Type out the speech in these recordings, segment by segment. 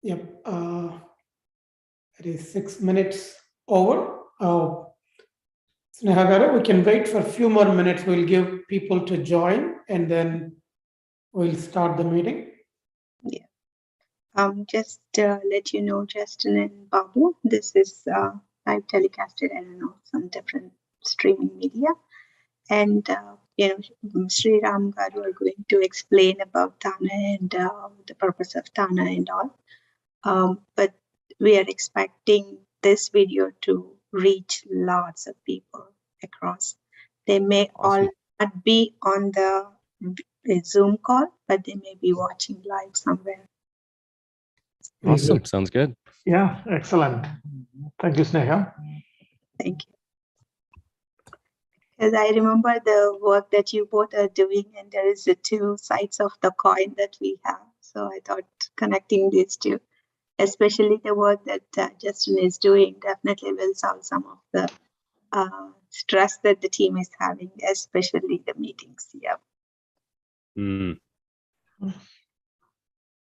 Yep. It is 6 minutes over. Sneha garu, we can wait for a few more minutes. We'll give people to join and then we'll start the meeting. Yeah. Just let you know, Justin and Babu, this is live telecasted, I don't know, some different streaming media. And, Sri Ram Garu are going to explain about TANA and the purpose of TANA and all. But we are expecting this video to reach lots of people across. They may all not be on the Zoom call, but they may be watching live somewhere. Awesome. Sounds good. Yeah, excellent. Thank you, Sneha. Thank you. Because I remember the work that you both are doing, and there is the two sides of the coin that we have. So I thought connecting these two, especially the work that Justin is doing, definitely will solve some of the stress that the team is having, especially the meetings. Yeah. Mm.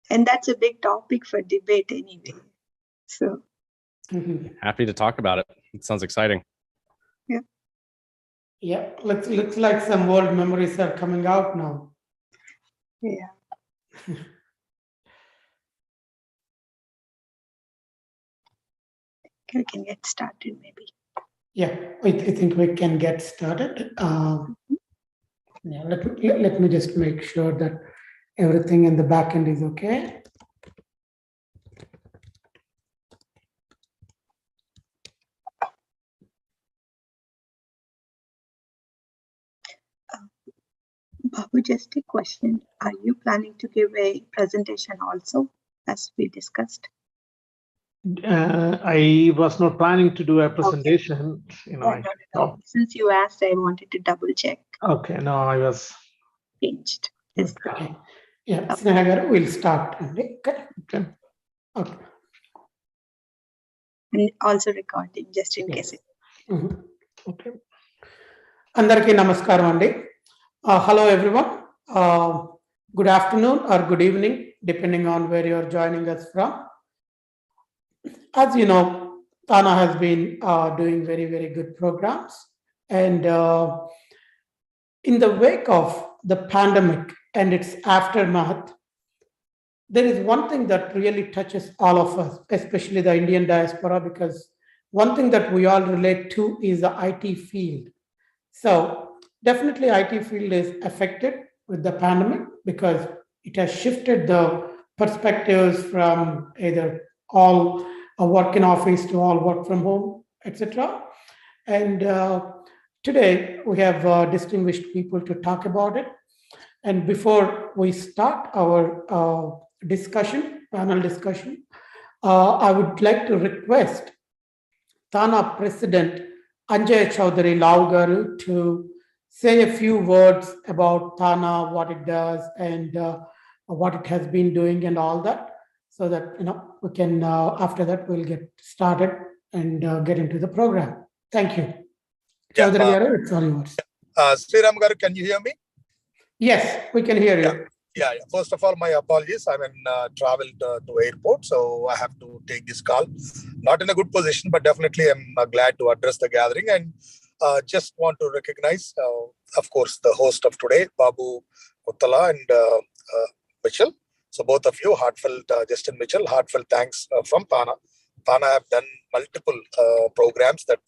And that's a big topic for debate anyway. So Happy to talk about it. It sounds exciting. yeah. Yeah, looks like some old memories are coming out now. Yeah. We can get started maybe. Yeah, I think we can get started. Yeah, let me just make sure that everything in the back end is okay. Babu, just a question. Are you planning to give a presentation also, as we discussed? I was not planning to do a presentation. No. Since you asked, I wanted to double check. Okay, no, I was changed. Okay. Yeah, Sneha garu, we'll start. Okay. Okay. Okay. And also recording, just in case. Okay. Andarki namaskaram andi. Hello everyone. Good afternoon or good evening, depending on where you're joining us from. As you know, TANA has been doing very, very good programs. And in the wake of the pandemic and its aftermath, there is one thing that really touches all of us, especially the Indian diaspora, because one thing that we all relate to is the IT field. So definitely IT field is affected with the pandemic because it has shifted the perspectives from either all work in office to all work from home, etc. And today we have distinguished people to talk about it. And before we start our panel discussion, I would like to request TANA President Anjay Chaudhary Lau Garu to say a few words about TANA, what it does, and what it has been doing, and all that, so that we can. After that, we'll get started and get into the program. Thank you, Chaudhary Garu. It's all yours. Sriram Garu, can you hear me? Yes, we can hear you. Yeah. First of all, my apologies. I'm in travel to airport, so I have to take this call. Not in a good position, but definitely I'm glad to address the gathering and just want to recognize, of course, the host of today, Babu Uttala and Mitchell. So both of you, heartfelt, Justin Mitchell, heartfelt thanks from TANA. TANA have done multiple programs that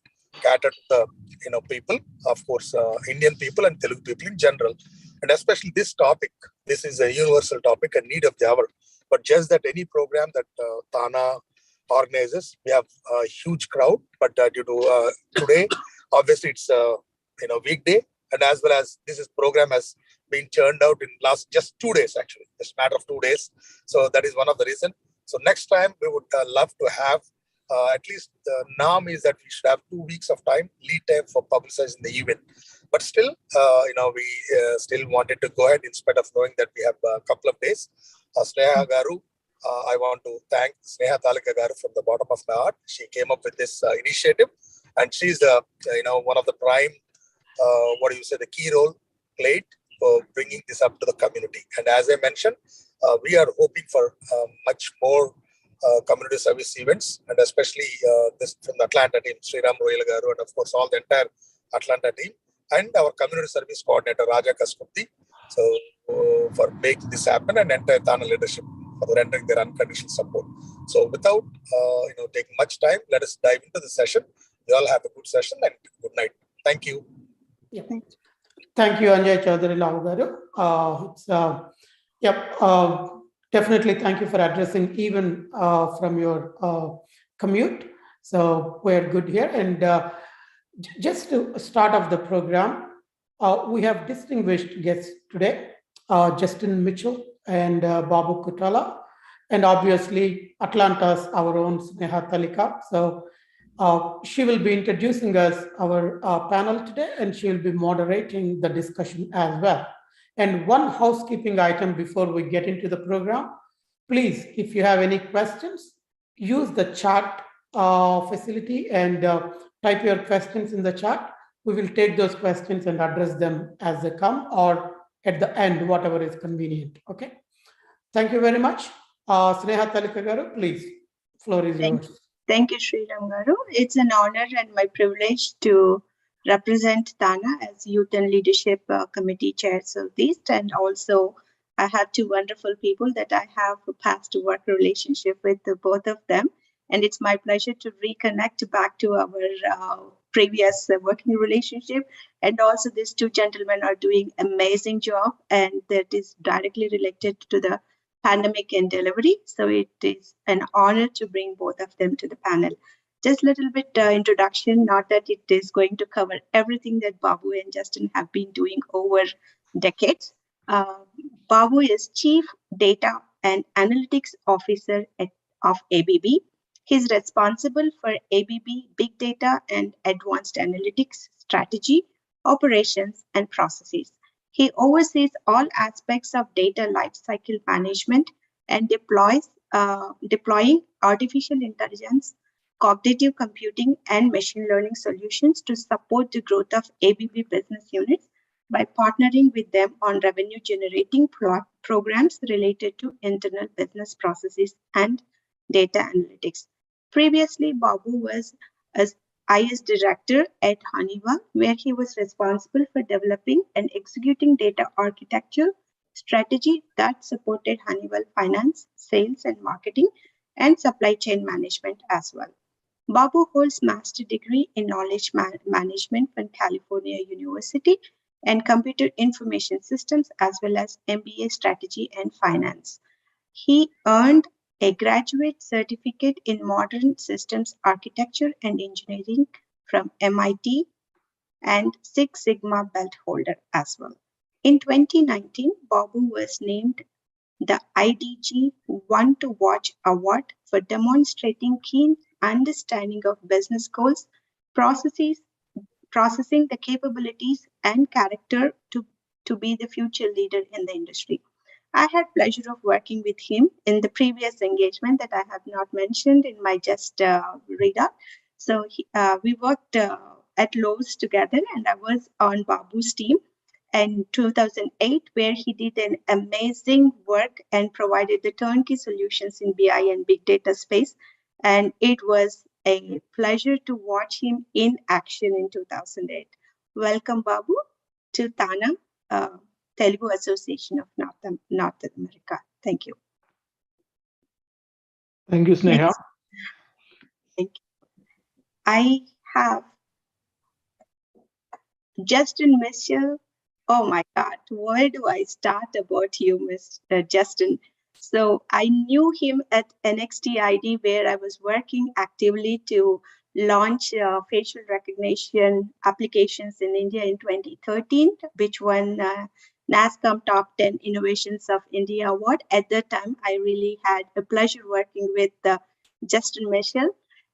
cater to the people, of course, Indian people and Telugu people in general. And especially this topic, this is a universal topic and need of the hour. But just that any program that TANA organizes, we have a huge crowd. But due to today, obviously it's weekday, and as well as this program has been churned out in last just 2 days, actually, just a matter of 2 days. So that is one of the reasons. So next time we would love to have at least the norm is that we should have 2 weeks of time, lead time for publicizing the event. But still, we still wanted to go ahead in spite of knowing that we have a couple of days. Sneha Garu, I want to thank Sneha Talika Garu from the bottom of my heart. She came up with this initiative, and she's one of the prime, the key role played for bringing this up to the community. And as I mentioned, we are hoping for much more community service events, and especially this from the Atlanta team, Sriram Royal Garu, and of course all the entire Atlanta team, and our community service coordinator Raja Kaskurti. So for making this happen, and entire TANA leadership for rendering their unconditional support. So without taking much time, let us dive into the session. You all have a good session and good night. Thank you. Yeah. Thank you, Anjay Chaudhary Lau Garu. Definitely thank you for addressing even from your commute. So we're good here. And just to start off the program, we have distinguished guests today, Justin Mitchell and Babu Kutala, and obviously Atlanta's our own Sneha Talika. So she will be introducing us our panel today, and she will be moderating the discussion as well. And one housekeeping item before we get into the program, please, if you have any questions, use the chat facility and type your questions in the chat. We will take those questions and address them as they come or at the end, whatever is convenient. Okay. Thank you very much. Sneha Talika Garu, please, floor is yours. Thank you, Sriram Garu. It's an honor and my privilege to represent TANA as Youth and Leadership Committee Chair Southeast, and also I have two wonderful people that I have a past work relationship with, both of them, and it's my pleasure to reconnect back to our previous working relationship. And also these two gentlemen are doing amazing job, and that is directly related to the pandemic and delivery. So it is an honor to bring both of them to the panel. Just a little bit introduction, not that it is going to cover everything that Babu and Justin have been doing over decades. Babu is Chief Data and Analytics Officer of ABB. He's responsible for ABB Big Data and Advanced Analytics Strategy, Operations, and Processes. He oversees all aspects of data lifecycle management and deploying artificial intelligence, cognitive computing, and machine learning solutions to support the growth of ABB business units by partnering with them on revenue-generating programs related to internal business processes and data analytics. Previously, Babu was as IS Director at Honeywell, where he was responsible for developing and executing data architecture strategy that supported Honeywell finance, sales and marketing, and supply chain management as well. Babu holds master degree in knowledge management from California University and computer information systems, as well as MBA strategy and finance. He earned a graduate certificate in modern systems architecture and engineering from MIT and Six Sigma belt holder as well. In 2019, Babu was named the IDG One to Watch Award for demonstrating keen understanding of business goals, processes, processing the capabilities and character to be the future leader in the industry. I had pleasure of working with him in the previous engagement that I have not mentioned in my just readout. So we worked at Lowe's together, and I was on Babu's team in 2008, where he did an amazing work and provided the turnkey solutions in BI and big data space. And it was a pleasure to watch him in action in 2008. Welcome, Babu, to TANA, Telugu Association of North America. Thank you. Thank you, Sneha. Thank you. I have Justin Mitchell. Oh my God, where do I start about you, Mr. Justin? So I knew him at NXT ID, where I was working actively to launch facial recognition applications in India in 2013, which won NASSCOM Top 10 Innovations of India Award. At that time, I really had a pleasure working with Justin Mitchell.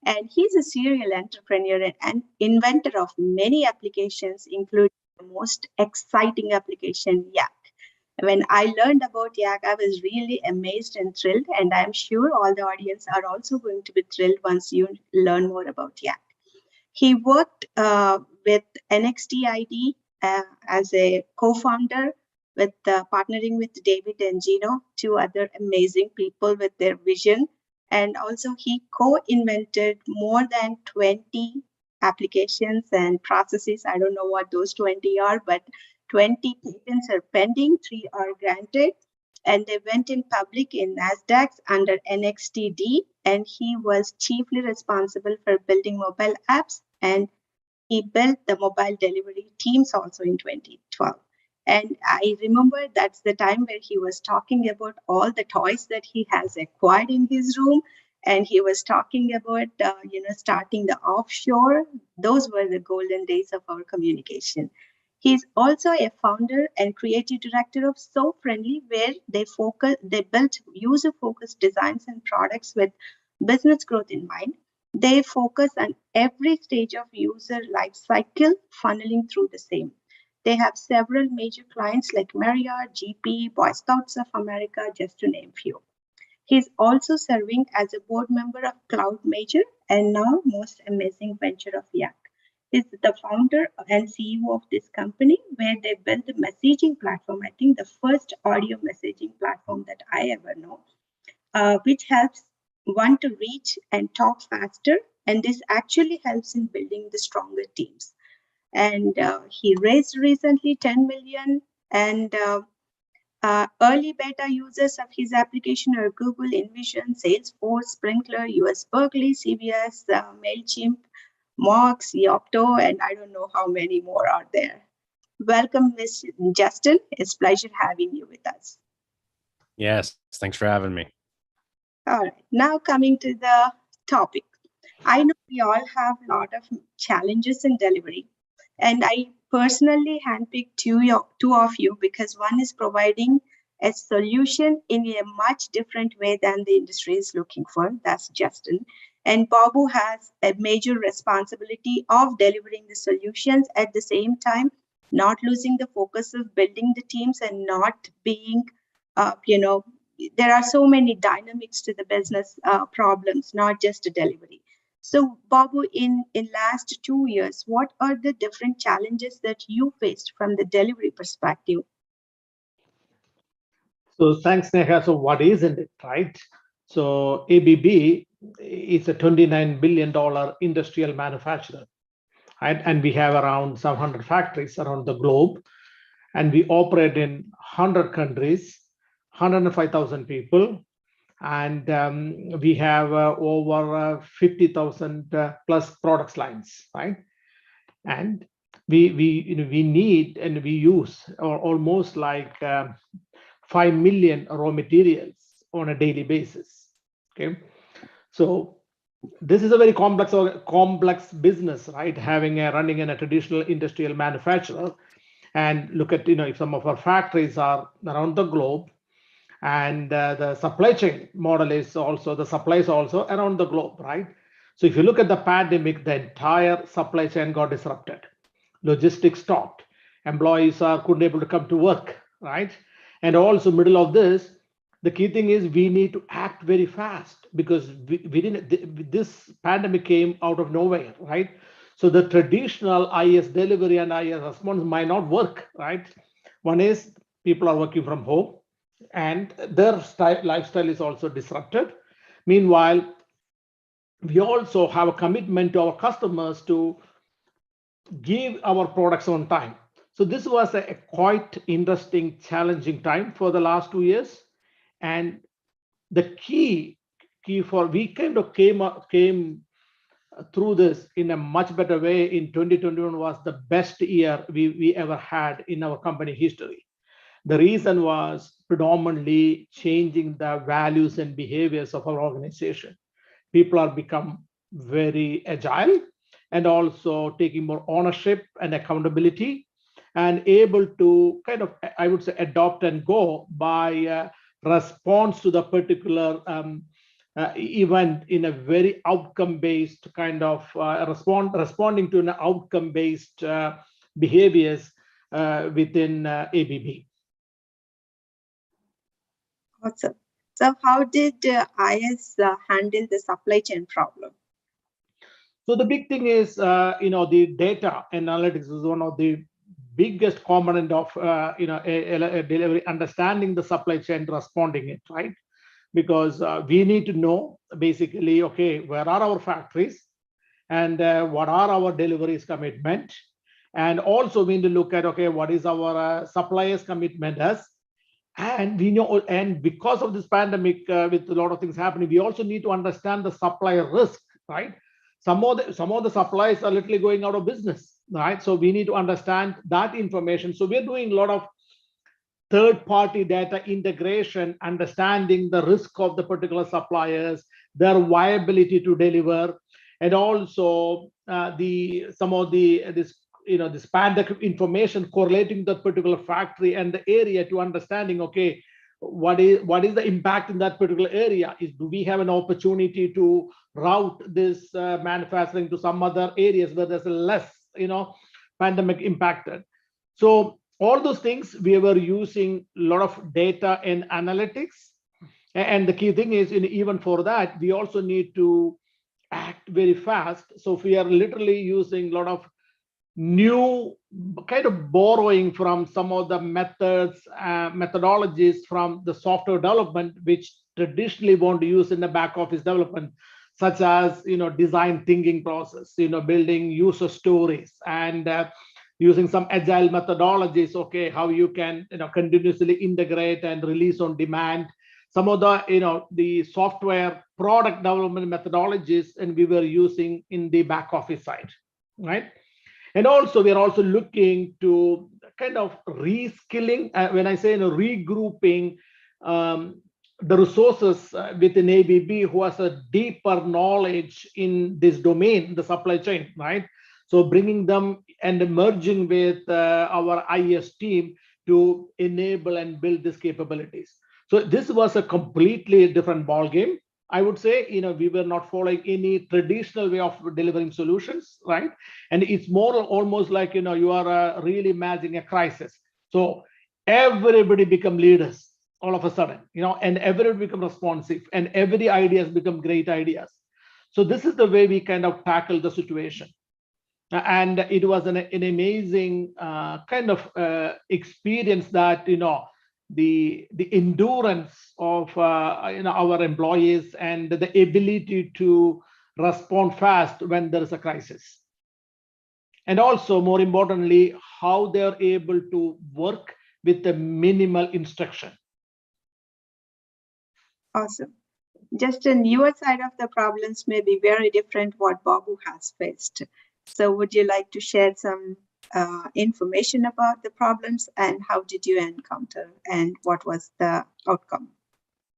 And he's a serial entrepreneur and inventor of many applications, including the most exciting application, Yak. When I learned about Yak, I was really amazed and thrilled, and I'm sure all the audience are also going to be thrilled once you learn more about Yak. He worked with NXT ID as a co-founder, with partnering with David and Gino, two other amazing people with their vision And also he co-invented more than 20 applications and processes. I don't know what those 20 are, but 20 patents are pending, 3 are granted. And they went in public in NASDAQ under NXTD, and he was chiefly responsible for building mobile apps, and he built the mobile delivery teams also in 2012. And I remember that's the time where he was talking about all the toys that he has acquired in his room. And he was talking about, starting the offshore. Those were the golden days of our communication. He's also a founder and creative director of So Friendly, where they built user-focused designs and products with business growth in mind. They focus on every stage of user life cycle, funneling through the same. They have several major clients like Marriott, GP, Boy Scouts of America, just to name few. He's also serving as a board member of Cloud Major and now most amazing venture of Yak. He's the founder and CEO of this company where they built the messaging platform. I think the first audio messaging platform that I ever know, which helps one to reach and talk faster. And this actually helps in building the stronger teams. And he raised recently 10 million, and early beta users of his application are Google, InVision, Salesforce, Sprinkler, US Berkeley, CVS, MailChimp, Mox, Yopto, and I don't know how many more are there. Welcome, Ms. Justin. It's a pleasure having you with us. Yes, thanks for having me. All right, now coming to the topic. I know we all have a lot of challenges in delivery, and I personally handpicked two of you because one is providing a solution in a much different way than the industry is looking for. That's Justin. And Babu has a major responsibility of delivering the solutions at the same time, not losing the focus of building the teams and not being, there are so many dynamics to the business problems, not just a delivery. So, Babu, in last 2 years, what are the different challenges that you faced from the delivery perspective? So thanks, Neha. So what isn't it, right? So ABB is a $29 billion industrial manufacturer, right? And we have around 700 factories around the globe. And we operate in 100 countries, 105,000 people. And we have over 50,000 plus products lines, right? And we need and we use almost like 5 million raw materials on a daily basis. Okay, so this is a very complex business, right? Running in a traditional industrial manufacturer, and look at if some of our factories are around the globe, and the supply chain model is also the supplies also around the globe, right? So if you look at the pandemic, the entire supply chain got disrupted, logistics stopped, employees couldn't able to come to work, right? And also middle of this, the key thing is we need to act very fast because we didn't. This pandemic came out of nowhere, right? So the traditional IS delivery and IS response might not work, right? One is people are working from home and their lifestyle is also disrupted. Meanwhile, we also have a commitment to our customers to give our products on time. So this was a quite interesting, challenging time for the last 2 years. And the key for we kind of came through this in a much better way. In 2021 was the best year we ever had in our company history. The reason was predominantly changing the values and behaviors of our organization. People are become very agile and also taking more ownership and accountability and able to kind of, I would say, adopt and go by response to the particular event in a very outcome-based kind of responding to an outcome-based behaviors within ABB. Awesome. So how did IS handle the supply chain problem? So the big thing is, the data analytics is one of the biggest component of, a delivery, understanding the supply chain, responding it, right? because we need to know basically, okay, where are our factories and what are our deliveries commitment? And also we need to look at, okay, what is our suppliers commitment as? And we know, and because of this pandemic, with a lot of things happening, we also need to understand the supplier risk, right? Some of the suppliers are literally going out of business, right? So we need to understand that information. So we're doing a lot of third-party data integration, understanding the risk of the particular suppliers, their viability to deliver, and also this pandemic information correlating that particular factory and the area to understanding, okay, what is the impact in that particular area? Do we have an opportunity to route this manufacturing to some other areas where there's less, pandemic impacted? So all those things, we were using a lot of data and analytics. And the key thing is, even for that, we also need to act very fast. So we are literally using a lot of new kind of borrowing from some of the methodologies from the software development, which traditionally won't use in the back office development, such as, design thinking process, building user stories and using some agile methodologies, okay, how you can, continuously integrate and release on demand. Some of the, the software product development methodologies, and we were using in the back office side, right? And also, we are also looking to kind of reskilling. When I say regrouping the resources within ABB who has a deeper knowledge in this domain, the supply chain, right? So bringing them and merging with our IS team to enable and build these capabilities. So this was a completely different ball game. I would say, we were not following any traditional way of delivering solutions, right? And it's more almost like, you are really managing a crisis. So everybody become leaders all of a sudden, and everybody become responsive, and every ideas become great ideas. So this is the way we kind of tackle the situation. And it was an amazing kind of experience that, the endurance of our employees and the ability to respond fast when there is a crisis. And also, more importantly, how they're able to work with the minimal instruction. Awesome. Justin, your side of the problems may be very different what Babu has faced. So would you like to share some information about the problems and how did you encounter and what was the outcome?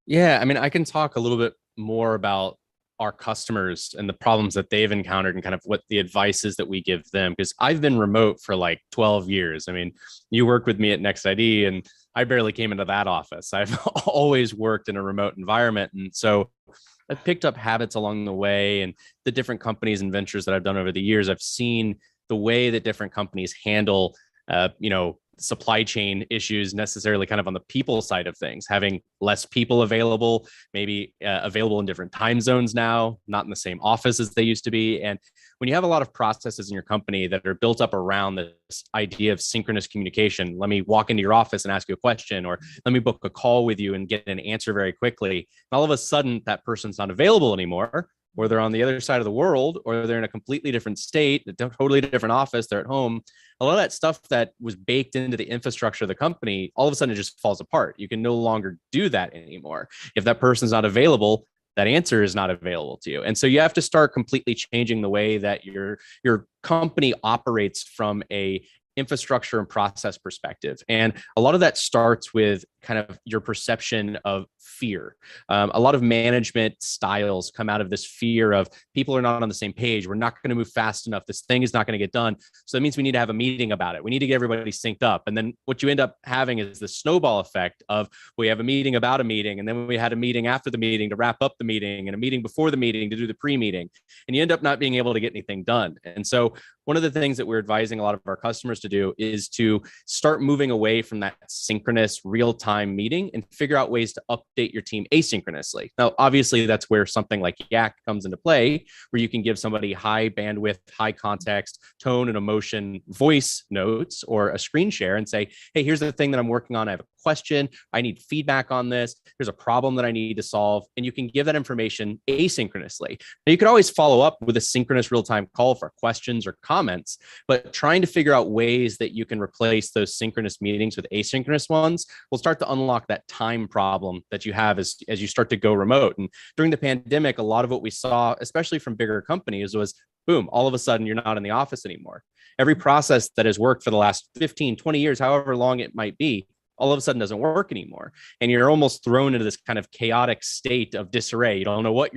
Yeah, I mean, I can talk a little bit more about our customers and the problems that they've encountered and kind of what the advice is that we give them, because I've been remote for like 12 years. I mean, you worked with me at NextID and I barely came into that office. I've always worked in a remote environment. And so I've picked up habits along the way, and the different companies and ventures that I've done over the years, I've seen the way that different companies handle, supply chain issues necessarily kind of on the people side of things, having less people available, maybe available in different time zones now, not in the same office as they used to be. And when you have a lot of processes in your company that are built up around this idea of synchronous communication, let me walk into your office and ask you a question, or let me book a call with you and get an answer very quickly. And all of a sudden that person's not available anymore, or they're on the other side of the world, or they're in a completely different state, a totally different office, they're at home. A lot of that stuff that was baked into the infrastructure of the company, all of a sudden it just falls apart. You can no longer do that anymore. If that person's not available, that answer is not available to you. And so you have to start completely changing the way that your company operates from a infrastructure and process perspective. And a lot of that starts with kind of your perception of fear. A lot of management styles come out of this fear of people are not on the same page. We're not going to move fast enough. This thing is not going to get done. So that means we need to have a meeting about it. We need to get everybody synced up. And then what you end up having is the snowball effect of we have a meeting about a meeting. And then we had a meeting after the meeting to wrap up the meeting, and a meeting before the meeting to do the pre-meeting. And you end up not being able to get anything done. And so one of the things that we're advising a lot of our customers to do is to start moving away from that synchronous real-time meeting and figure out ways to update your team asynchronously. Now, obviously, that's where something like Yak comes into play, where you can give somebody high bandwidth, high context, tone and emotion voice notes or a screen share and say, hey, here's the thing that I'm working on. I have a question. I need feedback on this. There's a problem that I need to solve. And you can give that information asynchronously. Now, you could always follow up with a synchronous real-time call for questions or comments, but trying to figure out ways that you can replace those synchronous meetings with asynchronous ones will start to unlock that time problem that you have as you start to go remote. And during the pandemic, a lot of what we saw, especially from bigger companies, was boom, all of a sudden you're not in the office anymore. Every process that has worked for the last 15, 20 years, however long it might be, all of a sudden doesn't work anymore. And you're almost thrown into this kind of chaotic state of disarray. You don't know what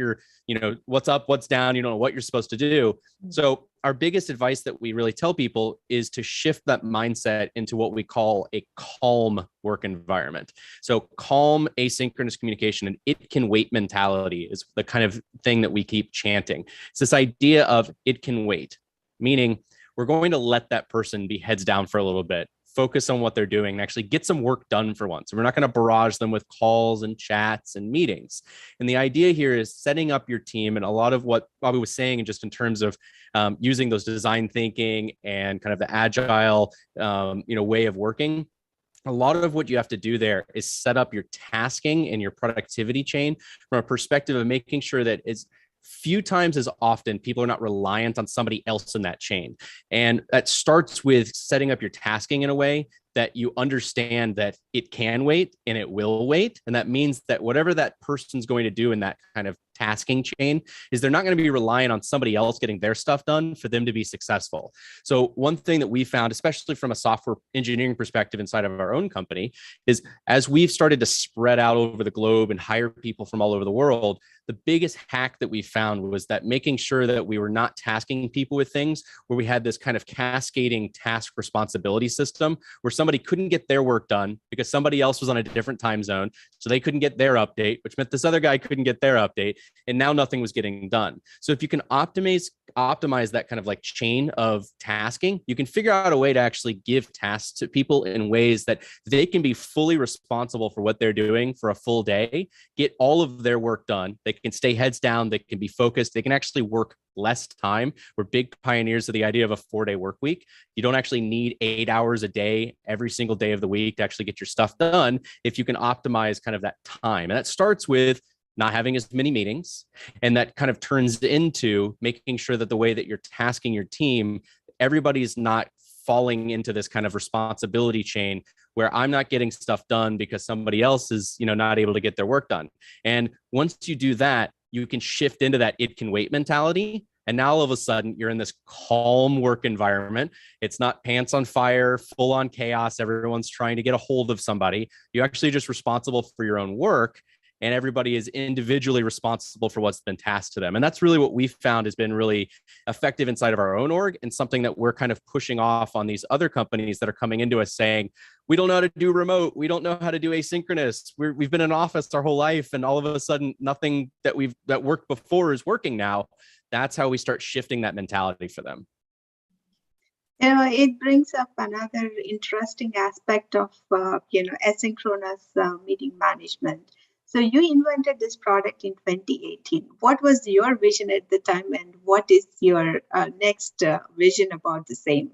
what's up, what's down. You don't know what you're supposed to do. So our biggest advice that we really tell people is to shift that mindset into what we call a calm work environment. So calm asynchronous communication and it can wait mentality is the kind of thing that we keep chanting. It's this idea of it can wait, meaning we're going to let that person be heads down for a little bit, focus on what they're doing and actually get some work done for once. We're not going to barrage them with calls and chats and meetings. And the idea here is setting up your team. And a lot of what Bobby was saying, and just in terms of using those design thinking and kind of the agile, way of working, a lot of what you have to do there is set up your tasking and your productivity chain from a perspective of making sure that it's few times as often people are not reliant on somebody else in that chain. And that starts with setting up your tasking in a way that you understand that it can wait and it will wait. And that means that whatever that person's going to do in that kind of tasking chain is they're not going to be relying on somebody else getting their stuff done for them to be successful. So one thing that we found, especially from a software engineering perspective inside of our own company, is as we've started to spread out over the globe and hire people from all over the world, the biggest hack that we found was that making sure that we were not tasking people with things where we had this kind of cascading task responsibility system where somebody couldn't get their work done because somebody else was on a different time zone. So they couldn't get their update, which meant this other guy couldn't get their update. And now nothing was getting done. So if you can optimize that kind of like chain of tasking, you can figure out a way to actually give tasks to people in ways that they can be fully responsible for what they're doing for a full day, get all of their work done. They can stay heads down. They can be focused. They can actually work less time. We're big pioneers of the idea of a 4-day work week. You don't actually need 8 hours a day every single day of the week to actually get your stuff done if you can optimize kind of that time. And that starts with not having as many meetings. And that kind of turns into making sure that the way that you're tasking your team, everybody's not falling into this kind of responsibility chain where I'm not getting stuff done because somebody else is, not able to get their work done. And once you do that, you can shift into that it can wait mentality. And now all of a sudden you're in this calm work environment. It's not pants on fire, full on chaos. Everyone's trying to get a hold of somebody. You're actually just responsible for your own work. And everybody is individually responsible for what's been tasked to them. And that's really what we've found has been really effective inside of our own org, and something that we're kind of pushing off on these other companies that are coming into us saying, we don't know how to do remote. We don't know how to do asynchronous. We've been in office our whole life, and all of a sudden nothing that worked before is working now. That's how we start shifting that mentality for them. It brings up another interesting aspect of, asynchronous meeting management. So you invented this product in 2018. What was your vision at the time, and what is your next vision about the same?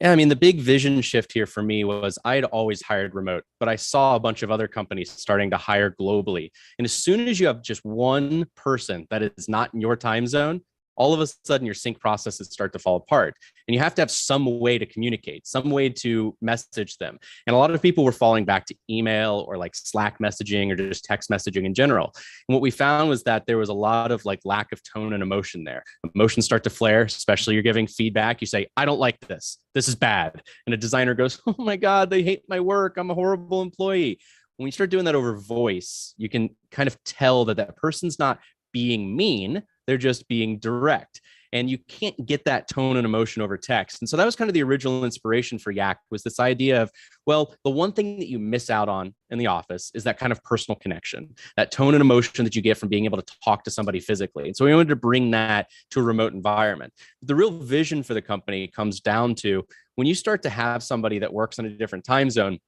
Yeah, I mean, the big vision shift here for me was I had always hired remote, but I saw a bunch of other companies starting to hire globally. And as soon as you have just one person that is not in your time zone, all of a sudden your sync processes start to fall apart. And you have to have some way to communicate, some way to message them. And a lot of people were falling back to email or like Slack messaging or just text messaging in general. And what we found was that there was a lot of like lack of tone and emotion there. Emotions start to flare, especially you're giving feedback. You say, I don't like this. This is bad. And a designer goes, oh my God, they hate my work. I'm a horrible employee. When you start doing that over voice, you can kind of tell that that person's not being mean. They're just being direct. And you can't get that tone and emotion over text. And so that was kind of the original inspiration for Yak, was this idea of, well, the one thing that you miss out on in the office is that kind of personal connection, that tone and emotion that you get from being able to talk to somebody physically. And so we wanted to bring that to a remote environment. The real vision for the company comes down to when you start to have somebody that works in a different time zone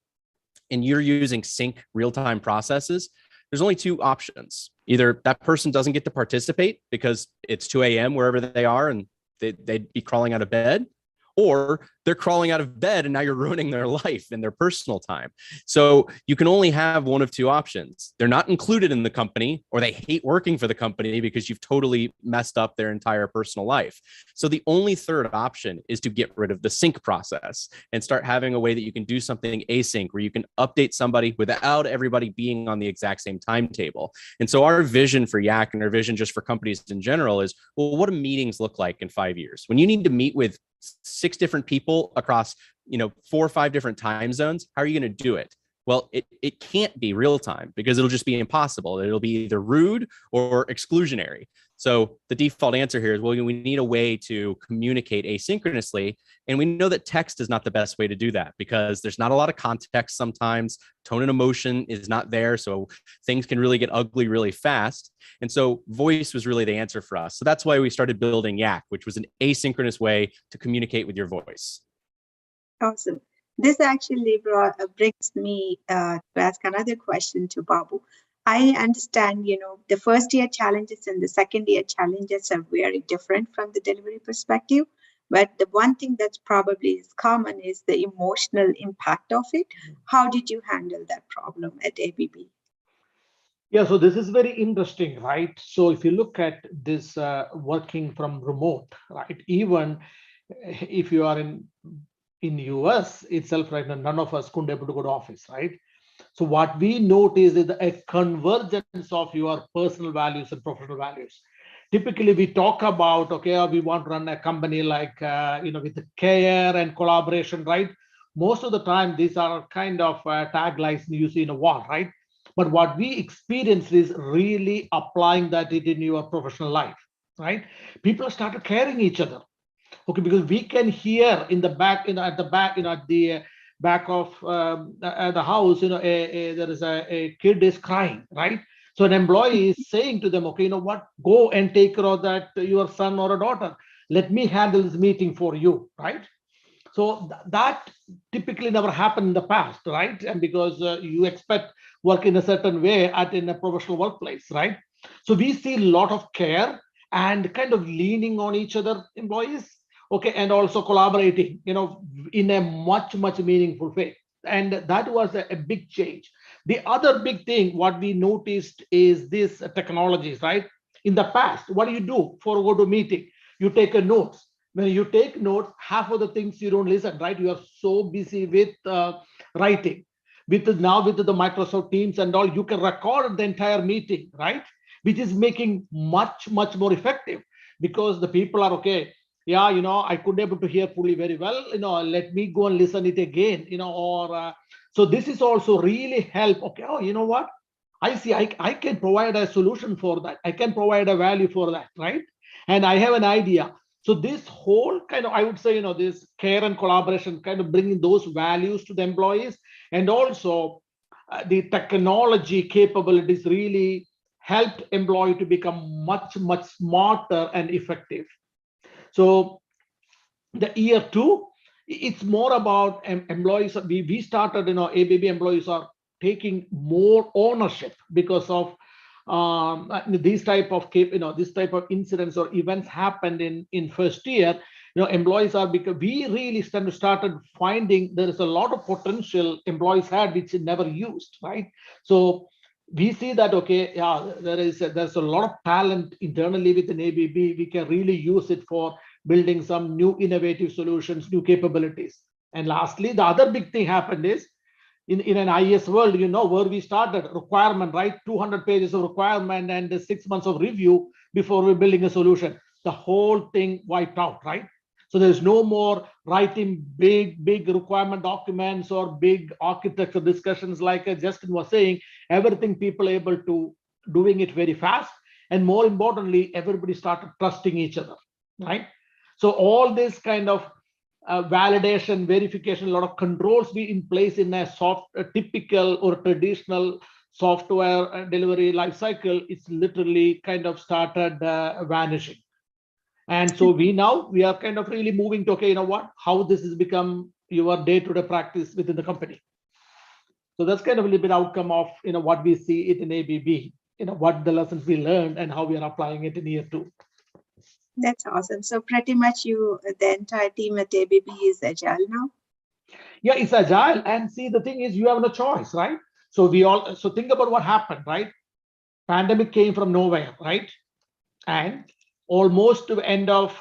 and you're using sync real-time processes, there's only two options. Either that person doesn't get to participate because it's 2 a.m. wherever they are and they'd be crawling out of bed, or they're crawling out of bed and now you're ruining their life and their personal time. So you can only have one of two options. They're not included in the company, or they hate working for the company because you've totally messed up their entire personal life. So the only third option is to get rid of the sync process and start having a way that you can do something async, where you can update somebody without everybody being on the exact same timetable. And so our vision for Yak, and our vision just for companies in general, is, well, what do meetings look like in 5 years? When you need to meet with 6 different people across, 4 or 5 different time zones, how are you going to do it? Well, it can't be real time, because it'll just be impossible. It'll be either rude or exclusionary. So the default answer here is, well, we need a way to communicate asynchronously. And we know that text is not the best way to do that, because there's not a lot of context sometimes. Tone and emotion is not there. So things can really get ugly really fast. And so voice was really the answer for us. So that's why we started building Yak, which was an asynchronous way to communicate with your voice. Awesome. This actually brings me to ask another question to Babu. I understand, the first year challenges and the second year challenges are very different from the delivery perspective. But the one thing that's probably is common is the emotional impact of it. How did you handle that problem at ABB? Yeah, so this is very interesting, right? So if you look at this working from remote, right? Even if you are in US itself, right now, none of us couldn't able to go to office, right? So what we notice is a convergence of your personal values and professional values. Typically, we talk about, okay, we want to run a company like, with care and collaboration, right? Most of the time, these are kind of taglines you see in a wall, right? But what we experience is really applying that in your professional life, right? People started caring each other. Okay, because we can hear in the back, at the back, at the back of the house, there is a kid is crying, right? So an employee is saying to them, okay, you know what, go and take care of that, your son or a daughter. Let me handle this meeting for you, right? So that typically never happened in the past, right? And because you expect work in a certain way in a professional workplace, right? So we see a lot of care and kind of leaning on each other, employees, okay, and also collaborating, in a much meaningful way. And that was a big change. The other big thing what we noticed is this technologies, right? In the past, what do you do for a go to meeting? You take a notes. When you take notes, half of the things you don't listen, right? You are so busy with writing. With the Microsoft Teams and all, you can record the entire meeting, right? Which is making much more effective, because the people are, okay, yeah, I couldn't able to hear fully very well, let me go and listen it again, so this is also really help. Okay, oh, you know what? I see, I can provide a solution for that. I can provide a value for that, right? And I have an idea. So this whole kind of, I would say, this care and collaboration kind of bringing those values to the employees, and also the technology capabilities really helped employee to become much smarter and effective. So the year 2, it's more about employees. We started, ABB employees are taking more ownership because of these type of this type of incidents or events happened in first year. Employees are, because we really started finding there is a lot of potential employees had which never used, right? So we see that, okay, yeah, there's a lot of talent internally within ABB. We can really use it for building some new innovative solutions, new capabilities. And lastly, the other big thing happened is in an IS world, where we started requirement, right? 200 pages of requirement and 6 months of review before we're building a solution. The whole thing wiped out, right? So there's no more writing big requirement documents or big architecture discussions like Justin was saying. Everything people able to doing it very fast. And more importantly, everybody started trusting each other, right? So all this kind of validation, verification, a lot of controls be in place in a typical or traditional software delivery lifecycle. It's literally kind of started vanishing. And so we are kind of really moving to, okay, how this has become your day-to-day practice within the company. So that's kind of a little bit outcome of, what we see it in ABB, what the lessons we learned and how we are applying it in year 2. That's awesome. So pretty much the entire team at ABB is agile now. Yeah, it's agile. And see, the thing is, you have no choice, right? So think about what happened, right? Pandemic came from nowhere, right? And almost to the end of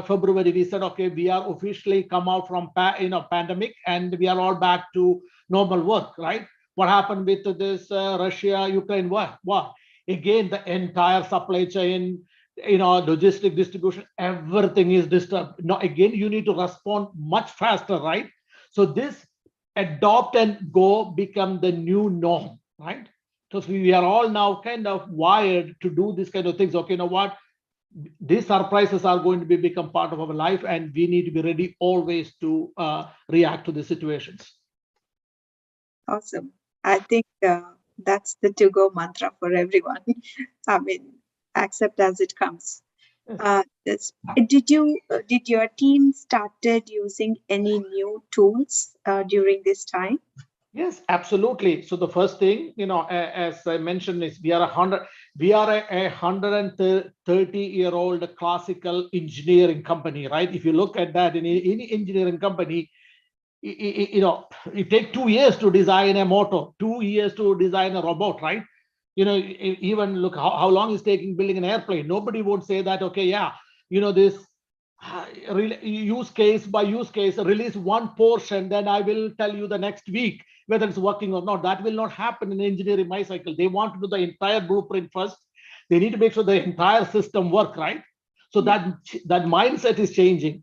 February, we said, okay, we are officially come out from pandemic, and we are all back to normal work, right? What happened with this Russia-Ukraine war? Again, the entire supply chain, logistic distribution, everything is disturbed. Now, again, you need to respond much faster, right? So this adopt and go become the new norm, right? So we are all now kind of wired to do this kind of things. Okay, you know what? These surprises are going to become part of our life, and we need to be ready always to react to the situations. Awesome. I think that's the to-go mantra for everyone. I mean, accept as it comes. Did your team started using any new tools during this time? Yes, absolutely. So the first thing, as I mentioned, is we are a 130-year-old classical engineering company, right? If you look at that in any engineering company, it takes 2 years to design a motor, 2 years to design a robot, right? Even look how long it's taking building an airplane. Nobody would say that, okay, yeah, this use case by use case, release one portion, then I will tell you the next week whether it's working or not. That will not happen in engineering my cycle. They want to do the entire blueprint first. They need to make sure the entire system work, right? So that mindset is changing.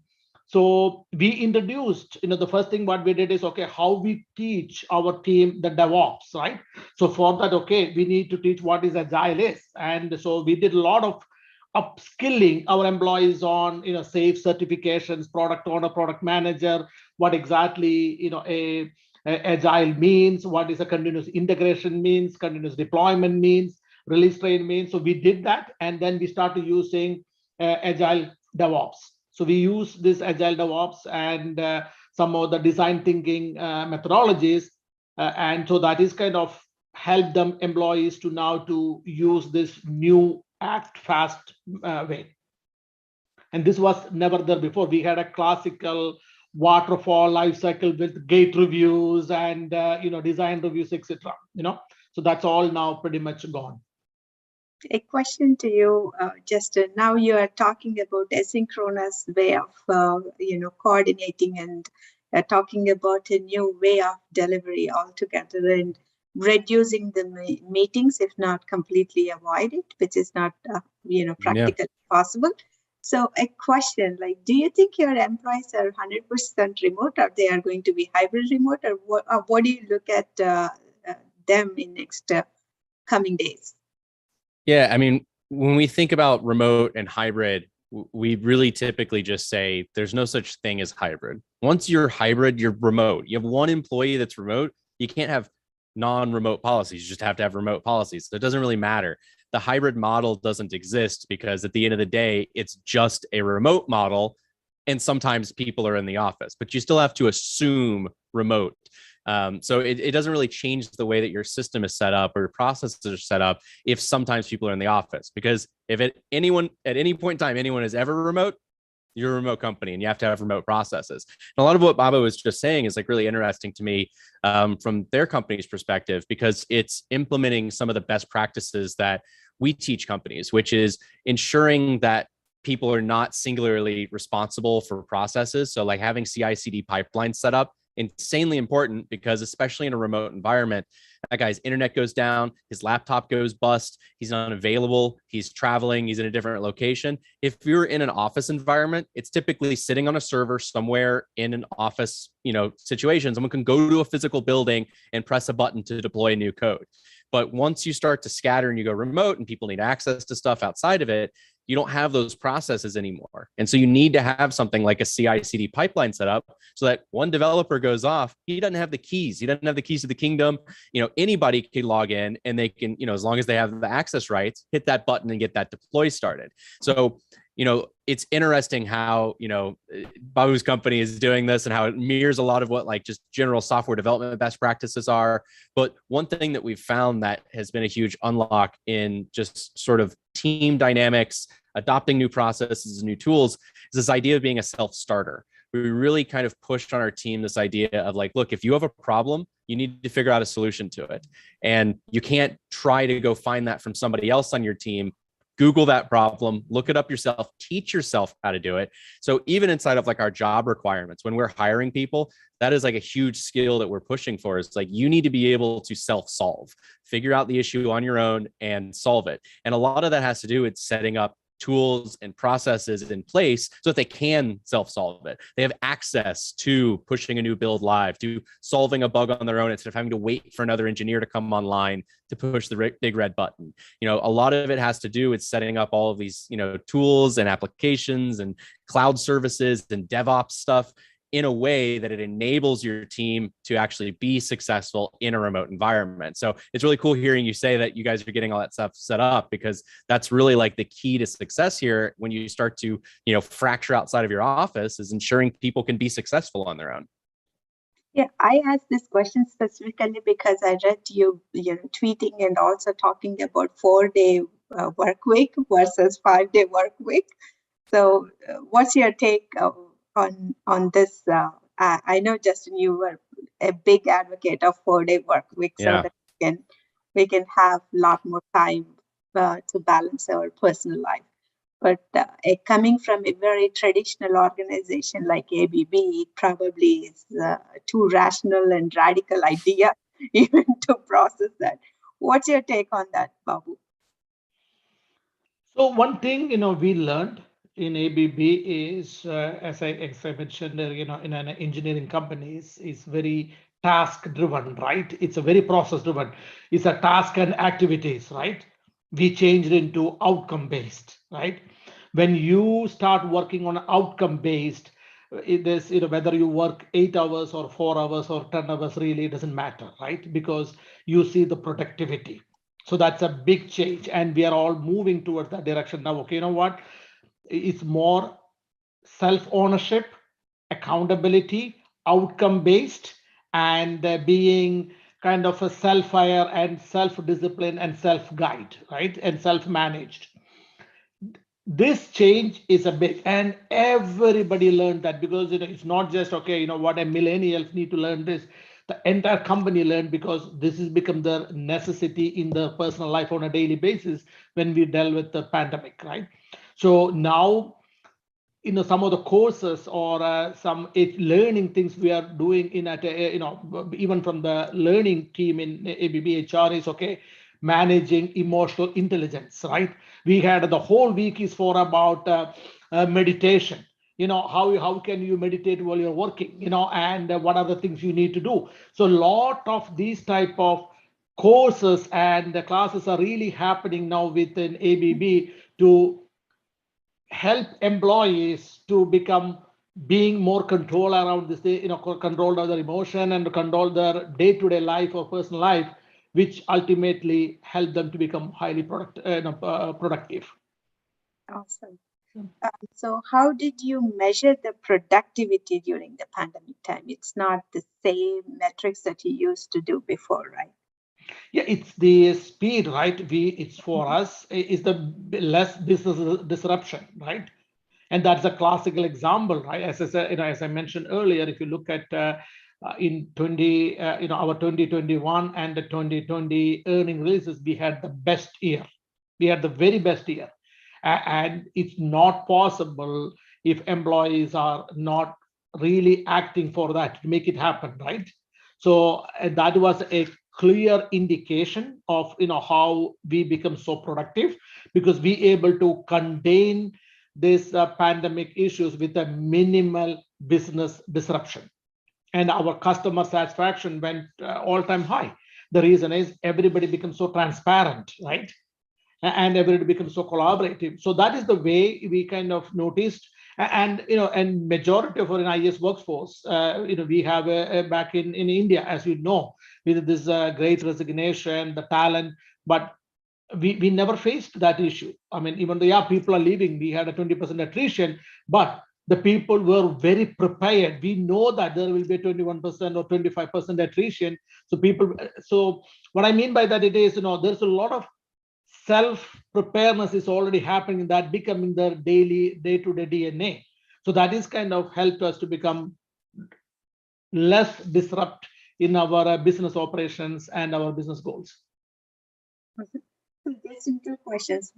So we introduced, the first thing what we did is, okay, how we teach our team the DevOps, right? So for that, okay, we need to teach what is agile is. And so we did a lot of upskilling our employees on, safe certifications, product owner, product manager, what exactly, a agile means, what is a continuous integration means, continuous deployment means, release train means. So we did that, and then we started using agile DevOps. So we use this agile DevOps and some of the design thinking methodologies, and so that is kind of help them employees to now to use this new act fast way. And this was never there before. We had a classical waterfall life cycle with gate reviews and design reviews, etc. So that's all now pretty much gone. A question to you, Justin. Now you are talking about asynchronous way of coordinating and talking about a new way of delivery altogether and reducing the meetings, if not completely avoid it, which is not practically possible. So a question, like, do you think your employees are 100% remote, or they are going to be hybrid remote, or what do you look at them in next coming days? Yeah, I mean, when we think about remote and hybrid, we really typically just say there's no such thing as hybrid. Once you're hybrid, you're remote. You have one employee that's remote. You can't have non-remote policies. You just have to have remote policies. So it doesn't really matter. The hybrid model doesn't exist because at the end of the day, it's just a remote model. And sometimes people are in the office, but you still have to assume remote. So it doesn't really change the way that your system is set up or your processes are set up if sometimes people are in the office. Because if at any point in time anyone is ever remote, you're a remote company and you have to have remote processes. And a lot of what Baba was just saying is like really interesting to me from their company's perspective, because it's implementing some of the best practices that we teach companies, which is ensuring that people are not singularly responsible for processes. So like having CI/CD pipelines set up, insanely important, because especially in a remote environment, that guy's internet goes down, his laptop goes bust, he's unavailable, he's traveling, he's in a different location. If you're in an office environment, it's typically sitting on a server somewhere in an office, situation. Someone can go to a physical building and press a button to deploy new code. But once you start to scatter and you go remote and people need access to stuff outside of it, you don't have those processes anymore. And so you need to have something like a CI/CD pipeline set up so that one developer goes off, he doesn't have the keys. He doesn't have the keys to the kingdom. Anybody can log in and they can, as long as they have the access rights, hit that button and get that deploy started. So, it's interesting how, Babu's company is doing this and how it mirrors a lot of what like just general software development best practices are. But one thing that we've found that has been a huge unlock in just sort of team dynamics, adopting new processes and new tools, is this idea of being a self-starter. We really kind of pushed on our team this idea of like, look, if you have a problem, you need to figure out a solution to it. And you can't try to go find that from somebody else on your team. Google that problem, look it up yourself, teach yourself how to do it. So even inside of like our job requirements, when we're hiring people, that is like a huge skill that we're pushing for. Is like, you need to be able to self-solve, figure out the issue on your own and solve it. And a lot of that has to do with setting up tools and processes in place so that they can self-solve it. They have access to pushing a new build live, to solving a bug on their own instead of having to wait for another engineer to come online to push the big red button. You know, a lot of it has to do with setting up all of these, you know, tools and applications and cloud services and DevOps stuff in a way that it enables your team to actually be successful in a remote environment. So it's really cool hearing you say that you guys are getting all that stuff set up, because that's really like the key to success here when you start to, you know, fracture outside of your office, is ensuring people can be successful on their own. Yeah, I asked this question specifically because I read you tweeting and also talking about 4-day work week versus 5-day work week. So what's your take on this? I know, Justin, you were a big advocate of 4-day work week, so that we can have a lot more time to balance our personal life. But coming from a very traditional organization like ABB, it probably is too rational and radical idea even to process that. What's your take on that, Babu? So one thing, we learned in ABB is, as I mentioned, in an engineering companies, is very task driven, right? It's a very process driven. It's a task and activities, right? We changed into outcome based, right? When you start working on outcome based, this, whether you work 8 hours or 4 hours or 10 hours, really doesn't matter, right? Because you see the productivity. So that's a big change, and we are all moving towards that direction now. Okay, you know what? It's more self-ownership, accountability, outcome-based, and being kind of a self-aware and self-discipline and self-guide, right? And self-managed. This change is a big, and everybody learned that, because it's not just, okay, what a millennials need to learn this. The entire company learned, because this has become the necessity in the personal life on a daily basis when we deal with the pandemic, right? So now, some of the courses or some learning things we are doing even from the learning team in ABB HR is, okay, managing emotional intelligence, right? We had the whole week is for about meditation. How can you meditate while you're working, and what are the things you need to do? So a lot of these type of courses and the classes are really happening now within ABB to help employees to become being more control around this, control of their emotion and control their day-to-day life or personal life, which ultimately help them to become highly productive. Awesome. So how did you measure the productivity during the pandemic time? It's not the same metrics that you used to do before, right? Yeah, it's the speed, right? It's for us, is the less business disruption, right? And that's a classical example, right? As I said, as I mentioned earlier, if you look at in our 2021 and the 2020 earning releases, we had the best year. We had the very best year. And it's not possible if employees are not really acting for that to make it happen, right? So that was a clear indication of how we become so productive, because we able to contain this pandemic issues with a minimal business disruption, and our customer satisfaction went all-time high. The reason is everybody becomes so transparent, right? And everybody becomes so collaborative. So that is the way we kind of noticed. And and majority of our IS workforce, we have back in India, as you know, with this great resignation, the talent, but we never faced that issue. I mean, even though people are leaving, we had a 20% attrition, but the people were very prepared. We know that there will be 21% or 25% attrition. So what I mean by that, it is, there's a lot of self-preparedness is already happening, that becoming their daily, day-to-day DNA. So that is kind of helped us to become less disrupt in our business operations and our business goals. There's two questions.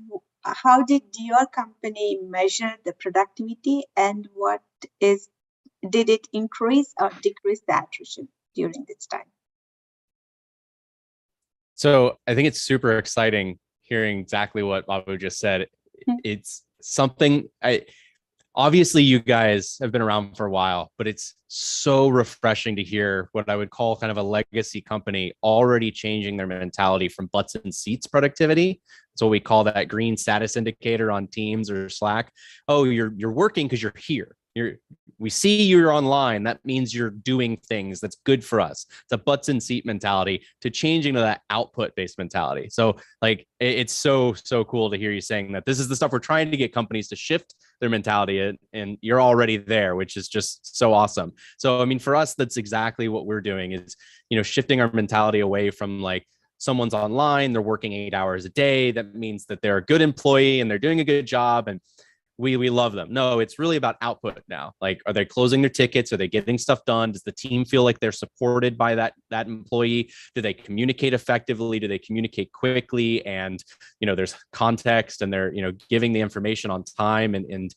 How did your company measure the productivity, and did it increase or decrease the attrition during this time? So I think it's super exciting hearing exactly what Babu just said. It's something obviously you guys have been around for a while, but it's so refreshing to hear what I would call kind of a legacy company already changing their mentality from butts and seats productivity. That's what we call that green status indicator on Teams or Slack. Oh, you're working because you're here. We see you're online. That means you're doing things. That's good for us. It's a butts and seat mentality to changing to that output based mentality. So like, it's so cool to hear you saying that this is the stuff we're trying to get companies to shift their mentality, and you're already there, which is just so awesome. So, I mean, for us, that's exactly what we're doing is, shifting our mentality away from like, someone's online, they're working 8 hours a day. That means that they're a good employee and they're doing a good job. And we love them. No, it's really about output now. Like, are they closing their tickets? Are they getting stuff done? Does the team feel like they're supported by that employee? Do they communicate effectively? Do they communicate quickly? And, there's context, and they're, giving the information on time and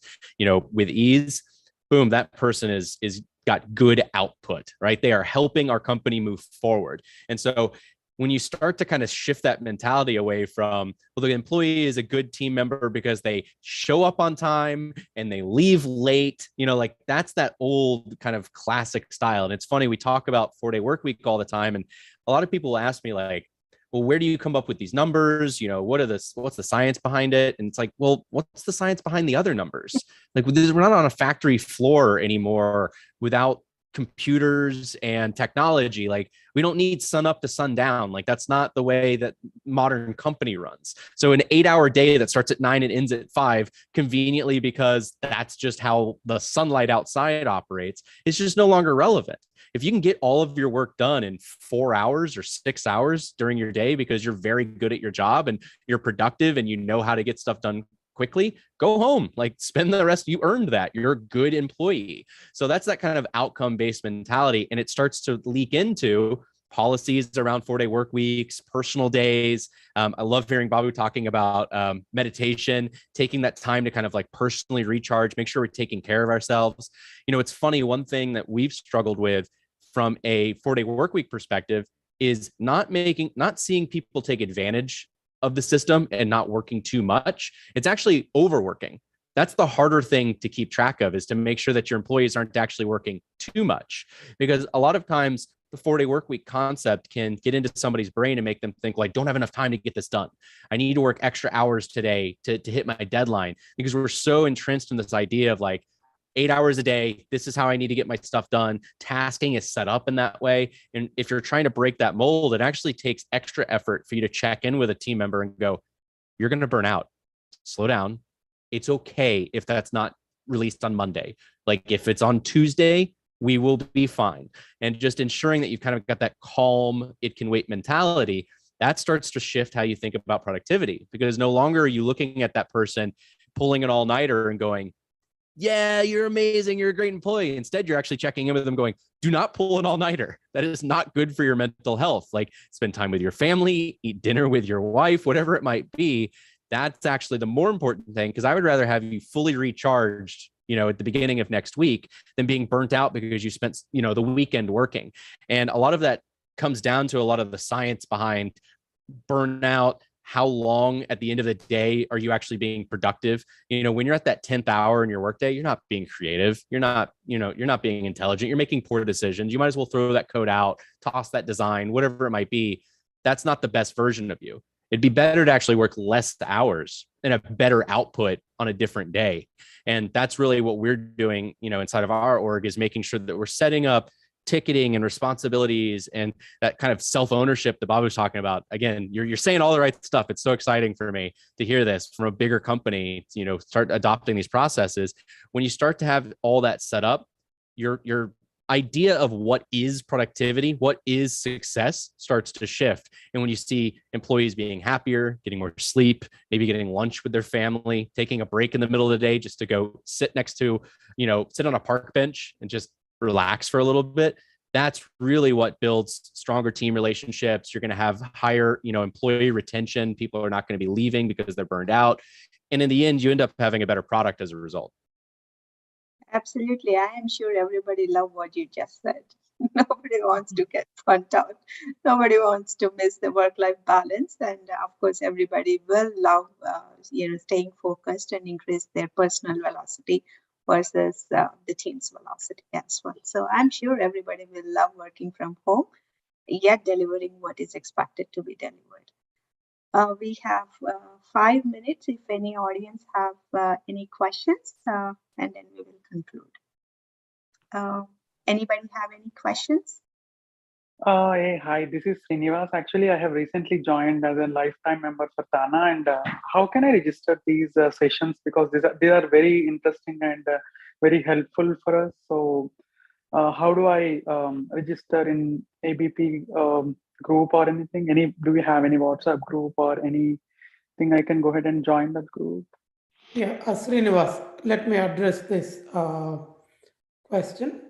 with ease. Boom, that person is got good output, right? They are helping our company move forward. And so when you start to kind of shift that mentality away from, well, the employee is a good team member because they show up on time and they leave late, like that's that old kind of classic style. And it's funny, we talk about 4-day work week all the time. And a lot of people ask me like, well, where do you come up with these numbers? What's the science behind it? And it's like, well, what's the science behind the other numbers? Like, we're not on a factory floor anymore without computers and technology. Like, we don't need sun up to sun down. Like, that's not the way that modern company runs. So an 8-hour day that starts at 9 and ends at 5, conveniently, because that's just how the sunlight outside operates, is just no longer relevant. If you can get all of your work done in 4 hours or 6 hours during your day because you're very good at your job and you're productive and you know how to get stuff done quickly, go home, like spend the rest. You earned that. You're a good employee. So that's that kind of outcome-based mentality. And it starts to leak into policies around 4-day work weeks, personal days. I love hearing Babu talking about meditation, taking that time to kind of like personally recharge, make sure we're taking care of ourselves. It's funny, one thing that we've struggled with from a 4-day work week perspective is not seeing people take advantage of the system and not working too much. It's actually overworking. That's the harder thing to keep track of, is to make sure that your employees aren't actually working too much, because a lot of times the 4-day work week concept can get into somebody's brain and make them think like, don't have enough time to get this done. I need to work extra hours today to hit my deadline, because we're so entrenched in this idea of like, 8 hours a day, this is how I need to get my stuff done. Tasking is set up in that way. And if you're trying to break that mold, it actually takes extra effort for you to check in with a team member and go, you're going to burn out. Slow down. It's okay if that's not released on Monday. Like, if it's on Tuesday, we will be fine. And just ensuring that you've kind of got that calm, it can wait mentality, that starts to shift how you think about productivity, because no longer are you looking at that person pulling an all-nighter and going, yeah, you're amazing, you're a great employee. Instead, you're actually checking in with them going, do not pull an all-nighter. That is not good for your mental health. Like, spend time with your family, eat dinner with your wife, whatever it might be. That's actually the more important thing, because I would rather have you fully recharged, at the beginning of next week, than being burnt out because you spent, the weekend working. And a lot of that comes down to a lot of the science behind burnout. How long at the end of the day are you actually being productive? When you're at that 10th hour in your workday, you're not being creative. You're not being intelligent. You're making poor decisions. You might as well throw that code out, toss that design, whatever it might be. That's not the best version of you. It'd be better to actually work less hours and a better output on a different day. And that's really what we're doing, inside of our org, is making sure that we're setting up ticketing and responsibilities and that kind of self-ownership that Bob was talking about. Again, you're saying all the right stuff. It's so exciting for me to hear this from a bigger company, start adopting these processes. When you start to have all that set up, your idea of what is productivity, what is success starts to shift. And when you see employees being happier, getting more sleep, maybe getting lunch with their family, taking a break in the middle of the day just to go sit next to, sit on a park bench and just relax for a little bit, that's really what builds stronger team relationships. You're going to have higher, employee retention. People are not going to be leaving because they're burned out. And in the end, you end up having a better product as a result. Absolutely. I am sure everybody loved what you just said. Nobody wants to get burnt out. Nobody wants to miss the work-life balance. And of course, everybody will love, staying focused and increase their personal velocity versus the team's velocity as well. So I'm sure everybody will love working from home, yet delivering what is expected to be delivered. We have 5 minutes if any audience have any questions, and then we will conclude. Anybody have any questions? Hey, hi, this is Srinivas. Actually, I have recently joined as a lifetime member for TANA. And how can I register these sessions? Because they are very interesting and very helpful for us. So how do I register in ABP group or anything? Do we have any WhatsApp group or anything I can go ahead and join that group? Yeah, Srinivas, let me address this question.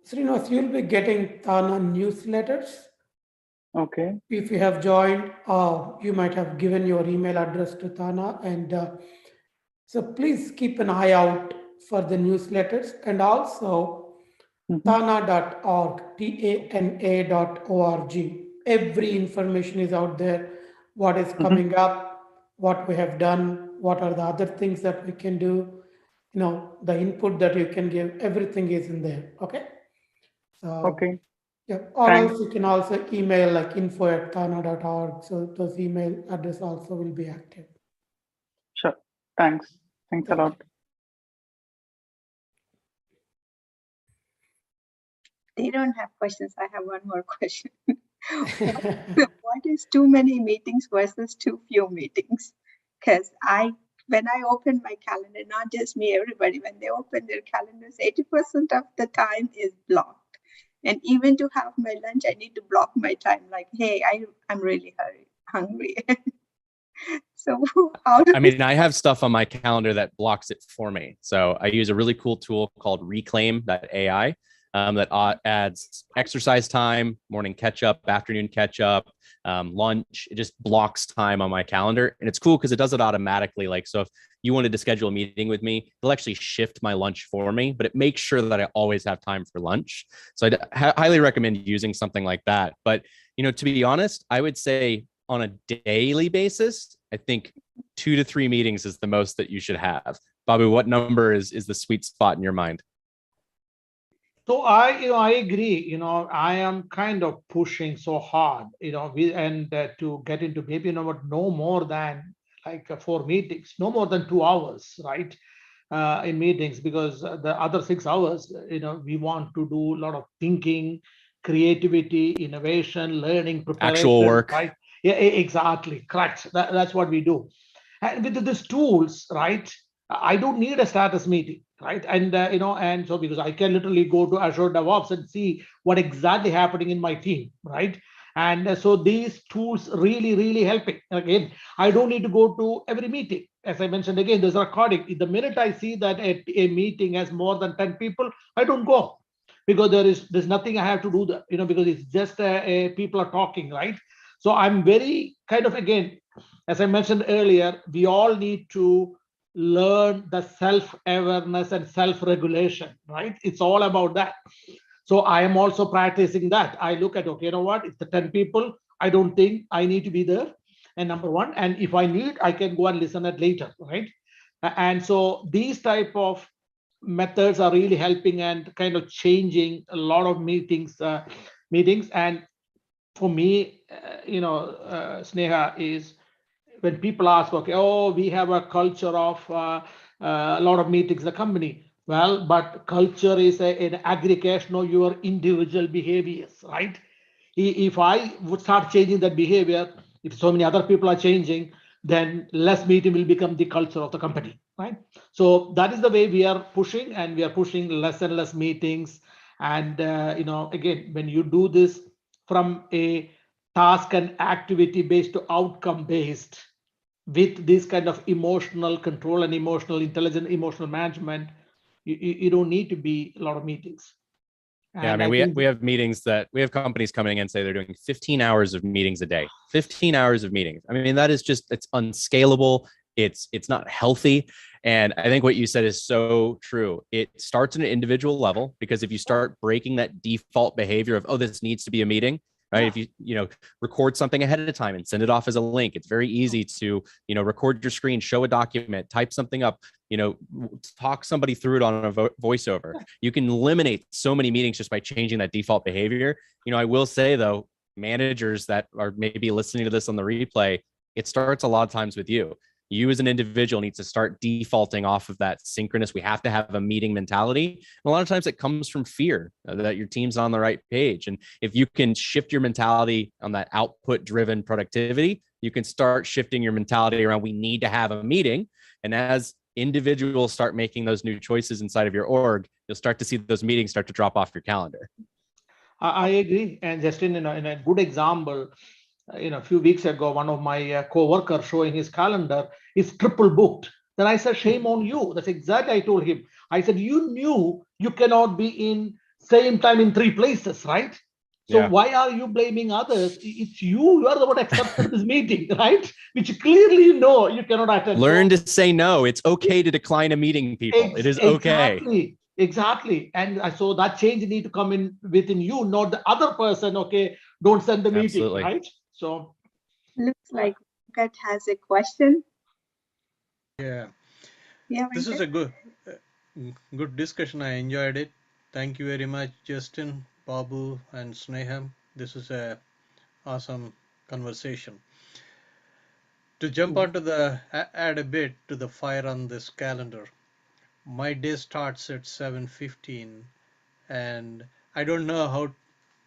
Srinivas, you'll be getting TANA newsletters. Okay. If you have joined, you might have given your email address to TANA, and so please keep an eye out for the newsletters, and also TANA.org, TANA.org. Every information is out there. What is coming up, what we have done, what are the other things that we can do, the input that you can give, everything is in there. Okay. So, okay. Yeah. Or else you can also email like info@tana.org. So those email address also will be active. Sure. Thanks. Thanks a lot. They don't have questions. I have one more question. What is too many meetings versus too few meetings? Because when I open my calendar, not just me, everybody, when they open their calendars, 80% of the time is blocked. And even to have my lunch, I need to block my time. Like, hey, I'm really hungry. So I have stuff on my calendar that blocks it for me. So I use a really cool tool called Reclaim.ai. That adds exercise time, morning catch up, afternoon catch up, lunch. It just blocks time on my calendar. And it's cool because it does it automatically. Like, so if you wanted to schedule a meeting with me, it'll actually shift my lunch for me, but it makes sure that I always have time for lunch. So I highly recommend using something like that. But, to be honest, I would say on a daily basis, I think 2 to 3 meetings is the most that you should have. Babu, what number is the sweet spot in your mind? So I agree. I am kind of pushing so hard, to get into maybe no more than like 4 meetings, no more than 2 hours, right? In meetings, because the other 6 hours, we want to do a lot of thinking, creativity, innovation, learning, preparation, actual work, right? Yeah, exactly. Correct. That's what we do. And with these tools, right? I don't need a status meeting, right? And and so because I can literally go to Azure DevOps and see what exactly happening in my team, right? And so these tools really helping. Again, I don't need to go to every meeting. As I mentioned again, there's a recording. The minute I see that a meeting has more than 10 people, I don't go, because there's nothing I have to do there, because it's just people are talking, right? So I'm very kind of, again, as I mentioned earlier, we all need to learn the self-awareness and self-regulation, right? It's all about that. So I am also practicing that. I look at, okay, what? It's the 10 people. I don't think I need to be there. And number one, and if I need, I can go and listen at later, right? And so these type of methods are really helping and kind of changing a lot of meetings. And for me, Sneha, is when people ask, okay, we have a culture of a lot of meetings in the company. Well, but culture is an aggregation of your individual behaviors, right? If I would start changing that behavior, if so many other people are changing, then less meeting will become the culture of the company, right? So that is the way we are pushing, and we are pushing less and less meetings. And again, when you do this from a task and activity based to outcome based, with this kind of emotional control and emotional intelligence, emotional management, you don't need to be a lot of meetings. Yeah, I mean, we have meetings that we have companies coming in and say they're doing 15 hours of meetings a day, 15 hours of meetings. I mean, that is just, it's unscalable. It's not healthy. And I think what you said is so true. It starts at an individual level, because if you start breaking that default behavior of, oh, this needs to be a meeting, right? If you record something ahead of time and send it off as a link, it's very easy to, record your screen, show a document, type something up, talk somebody through it on a voiceover. You can eliminate so many meetings just by changing that default behavior. I will say though, managers that are maybe listening to this on the replay, it starts a lot of times with you. You as an individual need to start defaulting off of that synchronous. We have to have a meeting mentality. And a lot of times it comes from fear that your team's on the right page. And if you can shift your mentality on that output driven productivity, you can start shifting your mentality around, we need to have a meeting. And as individuals start making those new choices inside of your org, you'll start to see those meetings start to drop off your calendar. I agree. And Justin, in a good example, a few weeks ago, one of my co-workers showing his calendar is triple booked. Then I said, shame on you. That's exactly I told him. I said, you knew you cannot be in same time in 3 places, right? So why are you blaming others? It's you are the one accepted this meeting, right? Which clearly you know you cannot attend. Learn to say no. It's okay to decline a meeting, people. It is okay. Exactly. And so that change need to come in within you, not the other person. Okay, don't send the meeting, right? So looks like Venkat has a question. Yeah, Yeah, this Venkat? is a good discussion. I enjoyed it. Thank you very much, Justin, Babu, and Sneham. This is a awesome conversation. To jump onto add a bit to the fire on this calendar. My day starts at 7:15, and I don't know how.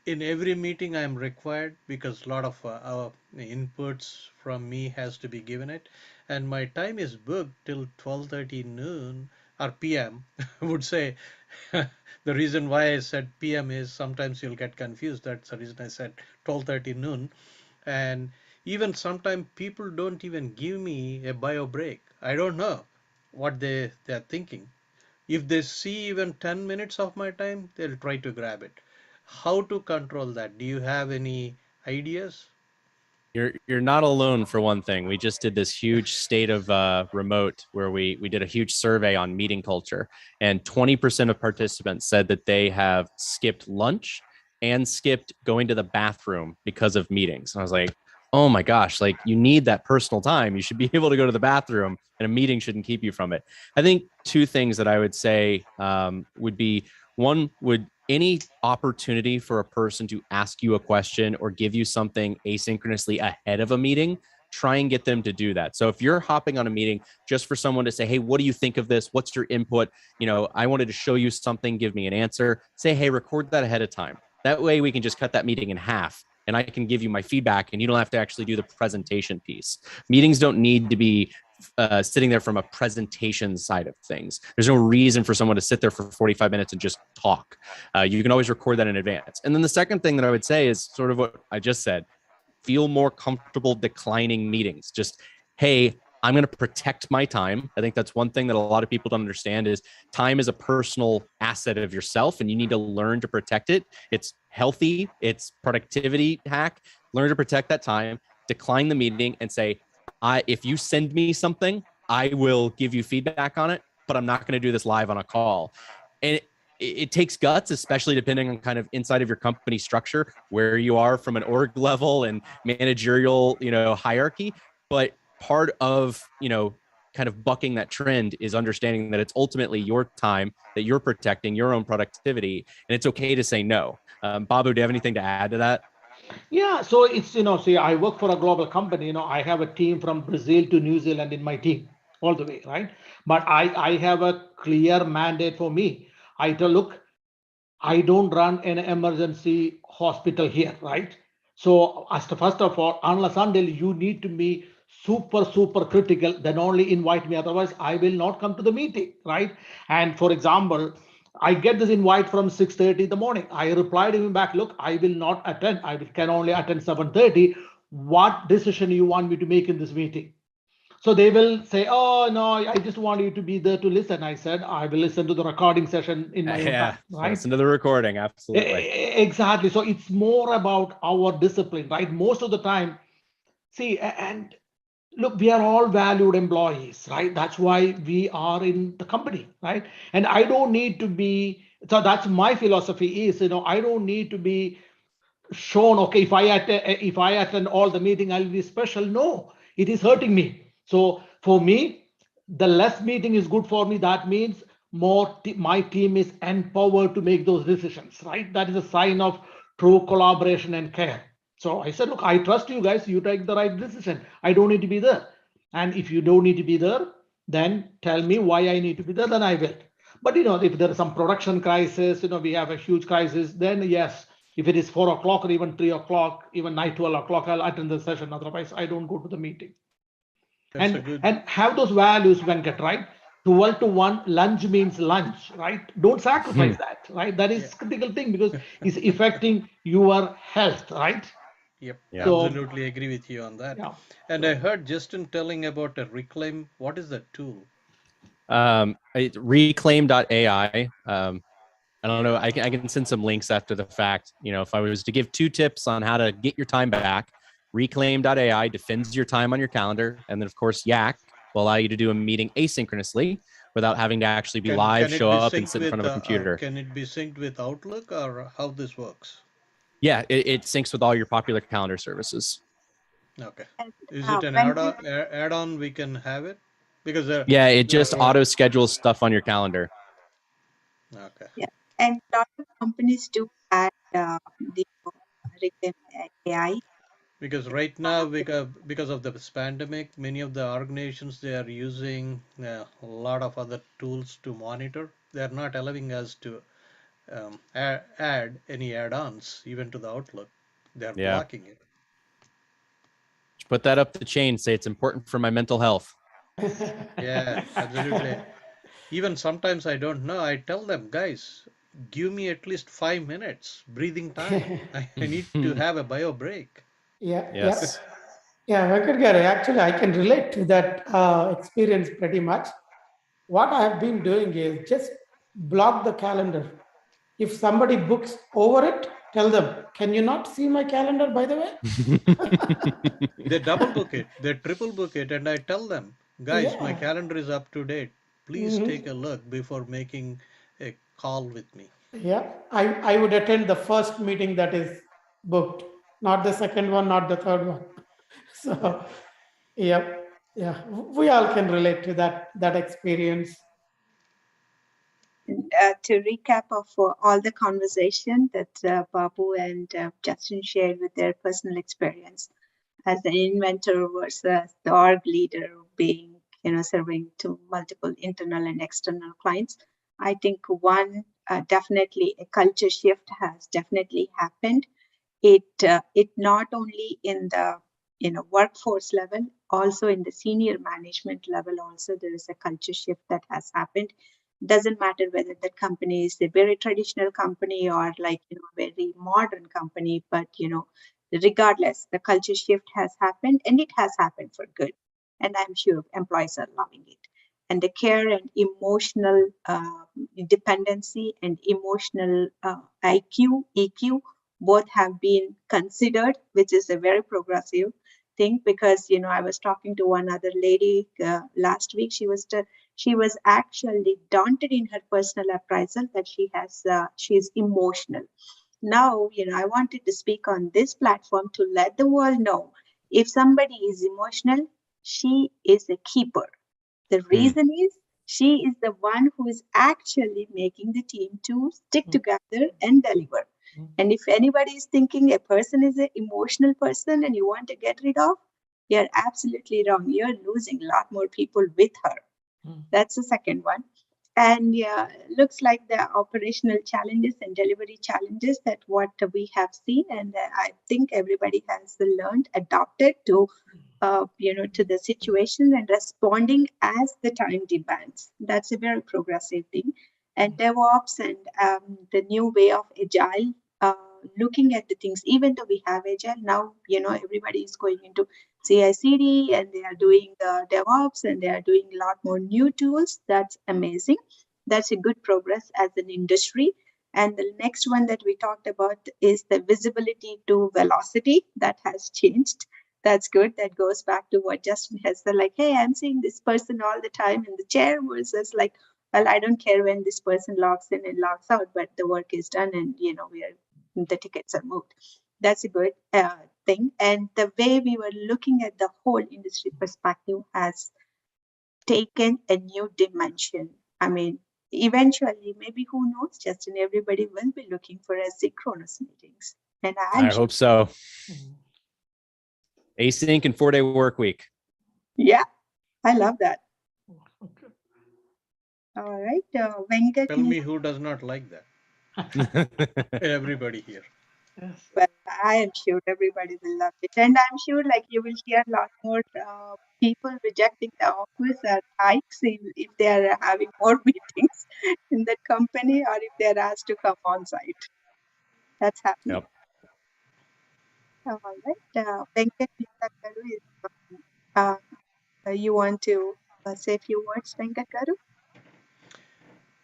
In every meeting I'm required, because a lot of our inputs from me has to be given it, and my time is booked till 12:30 noon or PM. I would say the reason why I said PM is sometimes you'll get confused. That's the reason I said 12:30 noon. And even sometimes people don't even give me a bio break. I don't know what they're thinking. If they see even 10 minutes of my time, they'll try to grab it. How to control that? Do you have any ideas? You're not alone, for one thing. We just did this huge state of remote where we did a huge survey on meeting culture, and 20% of participants said that they have skipped lunch and skipped going to the bathroom because of meetings. And I was like, oh my gosh, like, you need that personal time. You should be able to go to the bathroom, and a meeting shouldn't keep you from it. I think two things that I would say would be, one, would any opportunity for a person to ask you a question or give you something asynchronously ahead of a meeting, try and get them to do that. So if you're hopping on a meeting just for someone to say, hey, what do you think of this? What's your input? I wanted to show you something, give me an answer. Say, hey, record that ahead of time. That way we can just cut that meeting in half, and I can give you my feedback, and you don't have to actually do the presentation piece. Meetings don't need to be sitting there from a presentation side of things. There's no reason for someone to sit there for 45 minutes and just talk. You can always record that in advance. And then the second thing that I would say is sort of what I just said. Feel more comfortable declining meetings. Just, hey, I'm going to protect my time. I think that's one thing that a lot of people don't understand is time is a personal asset of yourself, and you need to learn to protect it. It's healthy. It's productivity hack. Learn to protect that time, decline the meeting, and say, if you send me something, I will give you feedback on it, but I'm not going to do this live on a call. And it takes guts, especially depending on kind of inside of your company structure, where you are from an org level and managerial, hierarchy. But part of, kind of bucking that trend is understanding that it's ultimately your time, that you're protecting your own productivity, and it's okay to say no. Babu, do you have anything to add to that? Yeah, so it's, see, I work for a global company, I have a team from Brazil to New Zealand in my team all the way, right? But I have a clear mandate for me. I tell, look, I don't run an emergency hospital here, right? So first of all, unless until you need to be super critical, then only invite me. Otherwise, I will not come to the meeting, right? And for example, I get this invite from 6:30 in the morning. I replied him back, look, I will not attend. Can only attend 7:30. What decision you want me to make in this meeting? So they will say, oh, no, I just want you to be there to listen. I said, I will listen to the recording session in my own time, right? Listen to the recording, absolutely. Exactly. So it's more about our discipline, right? Most of the time, see, and look, we are all valued employees, right? That's why we are in the company, right? And I don't need to be, so that's my philosophy is, I don't need to be shown, okay, if I attend all the meeting, I'll be special. No, it is hurting me. So for me, the less meeting is good for me. That means my team is empowered to make those decisions, right? That is a sign of true collaboration and care. So I said, look, I trust you guys. You take the right decision. I don't need to be there. And if you don't need to be there, then tell me why I need to be there, then I will. But if there is some production crisis, we have a huge crisis, then yes, if it is 4 o'clock or even 3 o'clock, even night 12 o'clock, I'll attend the session. Otherwise, I don't go to the meeting. And have those values, Venkat, right? 12 to 1, lunch means lunch, right? Don't sacrifice that, right? That is critical thing because it's affecting your health, right? Yep, So, absolutely agree with you on that. yeah. And I heard Justin telling about a Reclaim. What is that tool? Reclaim.ai. I don't know. I can send some links after the fact. If I was to give 2 tips on how to get your time back, Reclaim.ai defends your time on your calendar. And then, of course, Yak will allow you to do a meeting asynchronously without having to actually be live, show up, and sit in front of a computer. Can it be synced with Outlook or how this works? Yeah, it syncs with all your popular calendar services. Okay. Is it an add-on we can have it? Because it just auto schedules stuff on your calendar. Okay. Yeah, and a lot of companies do add the Reclaim AI. Because right now, because of this pandemic, many of the organizations, they are using a lot of other tools to monitor. They are not allowing us to add any add-ons even to the Outlook. They are blocking it. Put that up the chain. Say it's important for my mental health. Yeah, absolutely. Even sometimes I don't know. I tell them, guys, give me at least 5 minutes breathing time. I need to have a bio break. Yes. Yeah, Venkat Gare, actually, I can relate to that experience pretty much. What I have been doing is just block the calendar. If somebody books over it, tell them, can you not see my calendar, by the way? They double book it, they triple book it, and I tell them, guys, my calendar is up to date. Please take a look before making a call with me. Yeah, I would attend the first meeting that is booked, not the second one, not the third one. So, yeah, we all can relate to that experience. To recap of all the conversation that Babu and Justin shared with their personal experience as an inventor versus the org leader being, serving to multiple internal and external clients. I think one, definitely a culture shift has definitely happened. It not only in the workforce level, also in the senior management level, also there is a culture shift that has happened. Doesn't matter whether that company is a very traditional company or like very modern company, but regardless, the culture shift has happened, and it has happened for good, and I'm sure employees are loving it. And the care and emotional dependency and emotional IQ, EQ, both have been considered, which is a very progressive thing. Because I was talking to one other lady last week. She was actually daunted in her personal appraisal that she is emotional. Now I wanted to speak on this platform to let the world know, if somebody is emotional, she is a keeper. The reason is she is the one who is actually making the team to stick together and deliver. And if anybody is thinking a person is an emotional person and you want to get rid of, you're absolutely wrong. You're losing a lot more people with her. That's the second one. And looks like the operational challenges and delivery challenges that what we have seen. And I think everybody has learned, adapted to to the situation and responding as the time demands. That's a very progressive thing. and DevOps and the new way of agile, looking at the things. Even though we have agile now, everybody is going into CI/CD and they are doing DevOps and they are doing a lot more new tools. That's amazing. That's a good progress as an industry. And the next one that we talked about is the visibility to velocity that has changed. That's good. That goes back to what Justin has said, like, hey, I'm seeing this person all the time in the chair versus like, well, I don't care when this person logs in and logs out, but the work is done and, the tickets are moved. That's a good thing. And the way we were looking at the whole industry perspective has taken a new dimension. I mean, eventually, maybe who knows, Justin, everybody will be looking for asynchronous meetings. And I hope so. Async and 4-day work week. Yeah, I love that. All right, Venkat. Tell me who does not like that. Everybody here. Yes. Well, I am sure everybody will love it. And I'm sure like you will hear a lot more people rejecting the offers or hikes if they are having more meetings in that company or if they are asked to come on site. That's happening. Yep. All right. Venkat, you want to say a few words, Venkat Garu?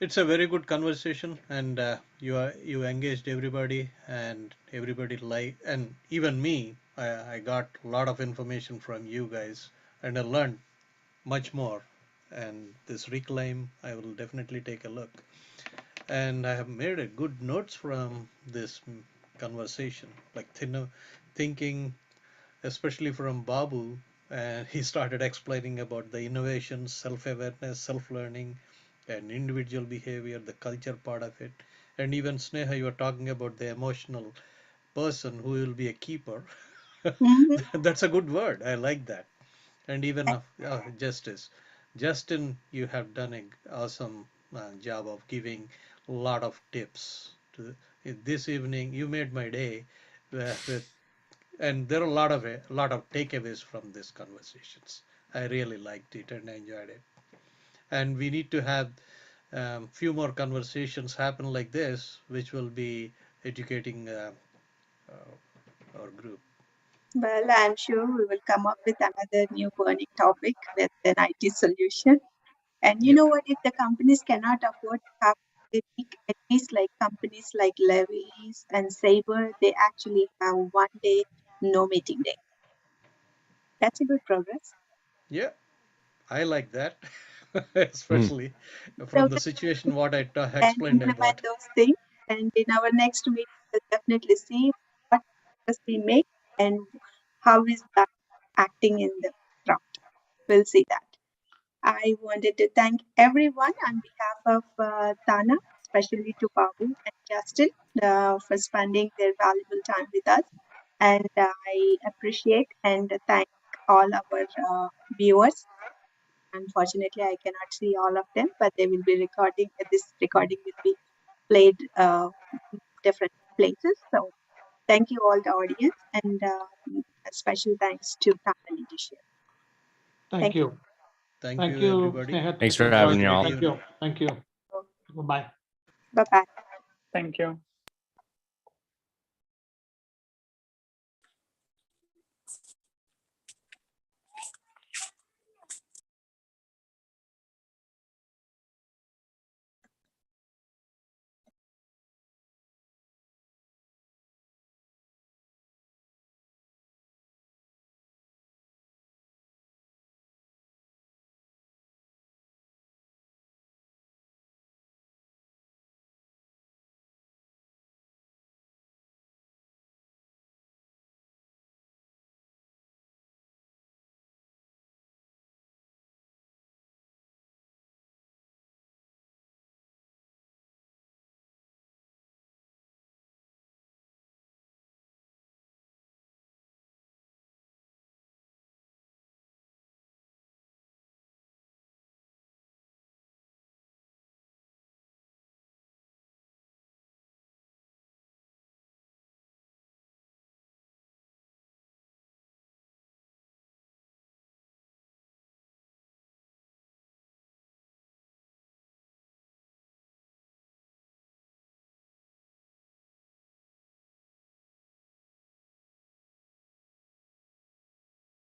It's a very good conversation, and you engaged everybody, and everybody and even me. I got a lot of information from you guys, and I learned much more. And this reclaim, I will definitely take a look. And I have made a good notes from this conversation, like thinking, especially from Babu, and he started explaining about the innovation, self-awareness, self-learning, and individual behavior, the culture part of it. And even Sneha, you were talking about the emotional person who will be a keeper. Mm-hmm. That's a good word. I like that. And even justice. Justin, you have done an awesome job of giving a lot of tips. This evening, you made my day with and there are a lot of takeaways from these conversations. I really liked it and enjoyed it. And we need to have few more conversations happen like this, which will be educating our group. Well, I'm sure we will come up with another new burning topic with an IT solution. And you Yep. know what? If the companies cannot afford to have a week, at least like companies like Levy's and Sabre, they actually have 1 day no meeting day. That's a good progress. Yeah, I like that, especially So from the situation what I and explained I implement got. those things. And in our next meeting, we'll definitely see what progress we make and how is that acting in the ground. We'll see that. I wanted to thank everyone on behalf of TANA, especially to Babu and Justin for spending their valuable time with us. And I appreciate and thank all our viewers. Unfortunately, I cannot see all of them, but they will be recording. This recording will be played different places. So thank you all the audience and a special thanks to TANA leadership. Thank you. Thank Thank you, you, everybody. Sneha. Thanks for Enjoyed having me it. all. Thank you. Thank you. Bye. Bye bye. Thank you.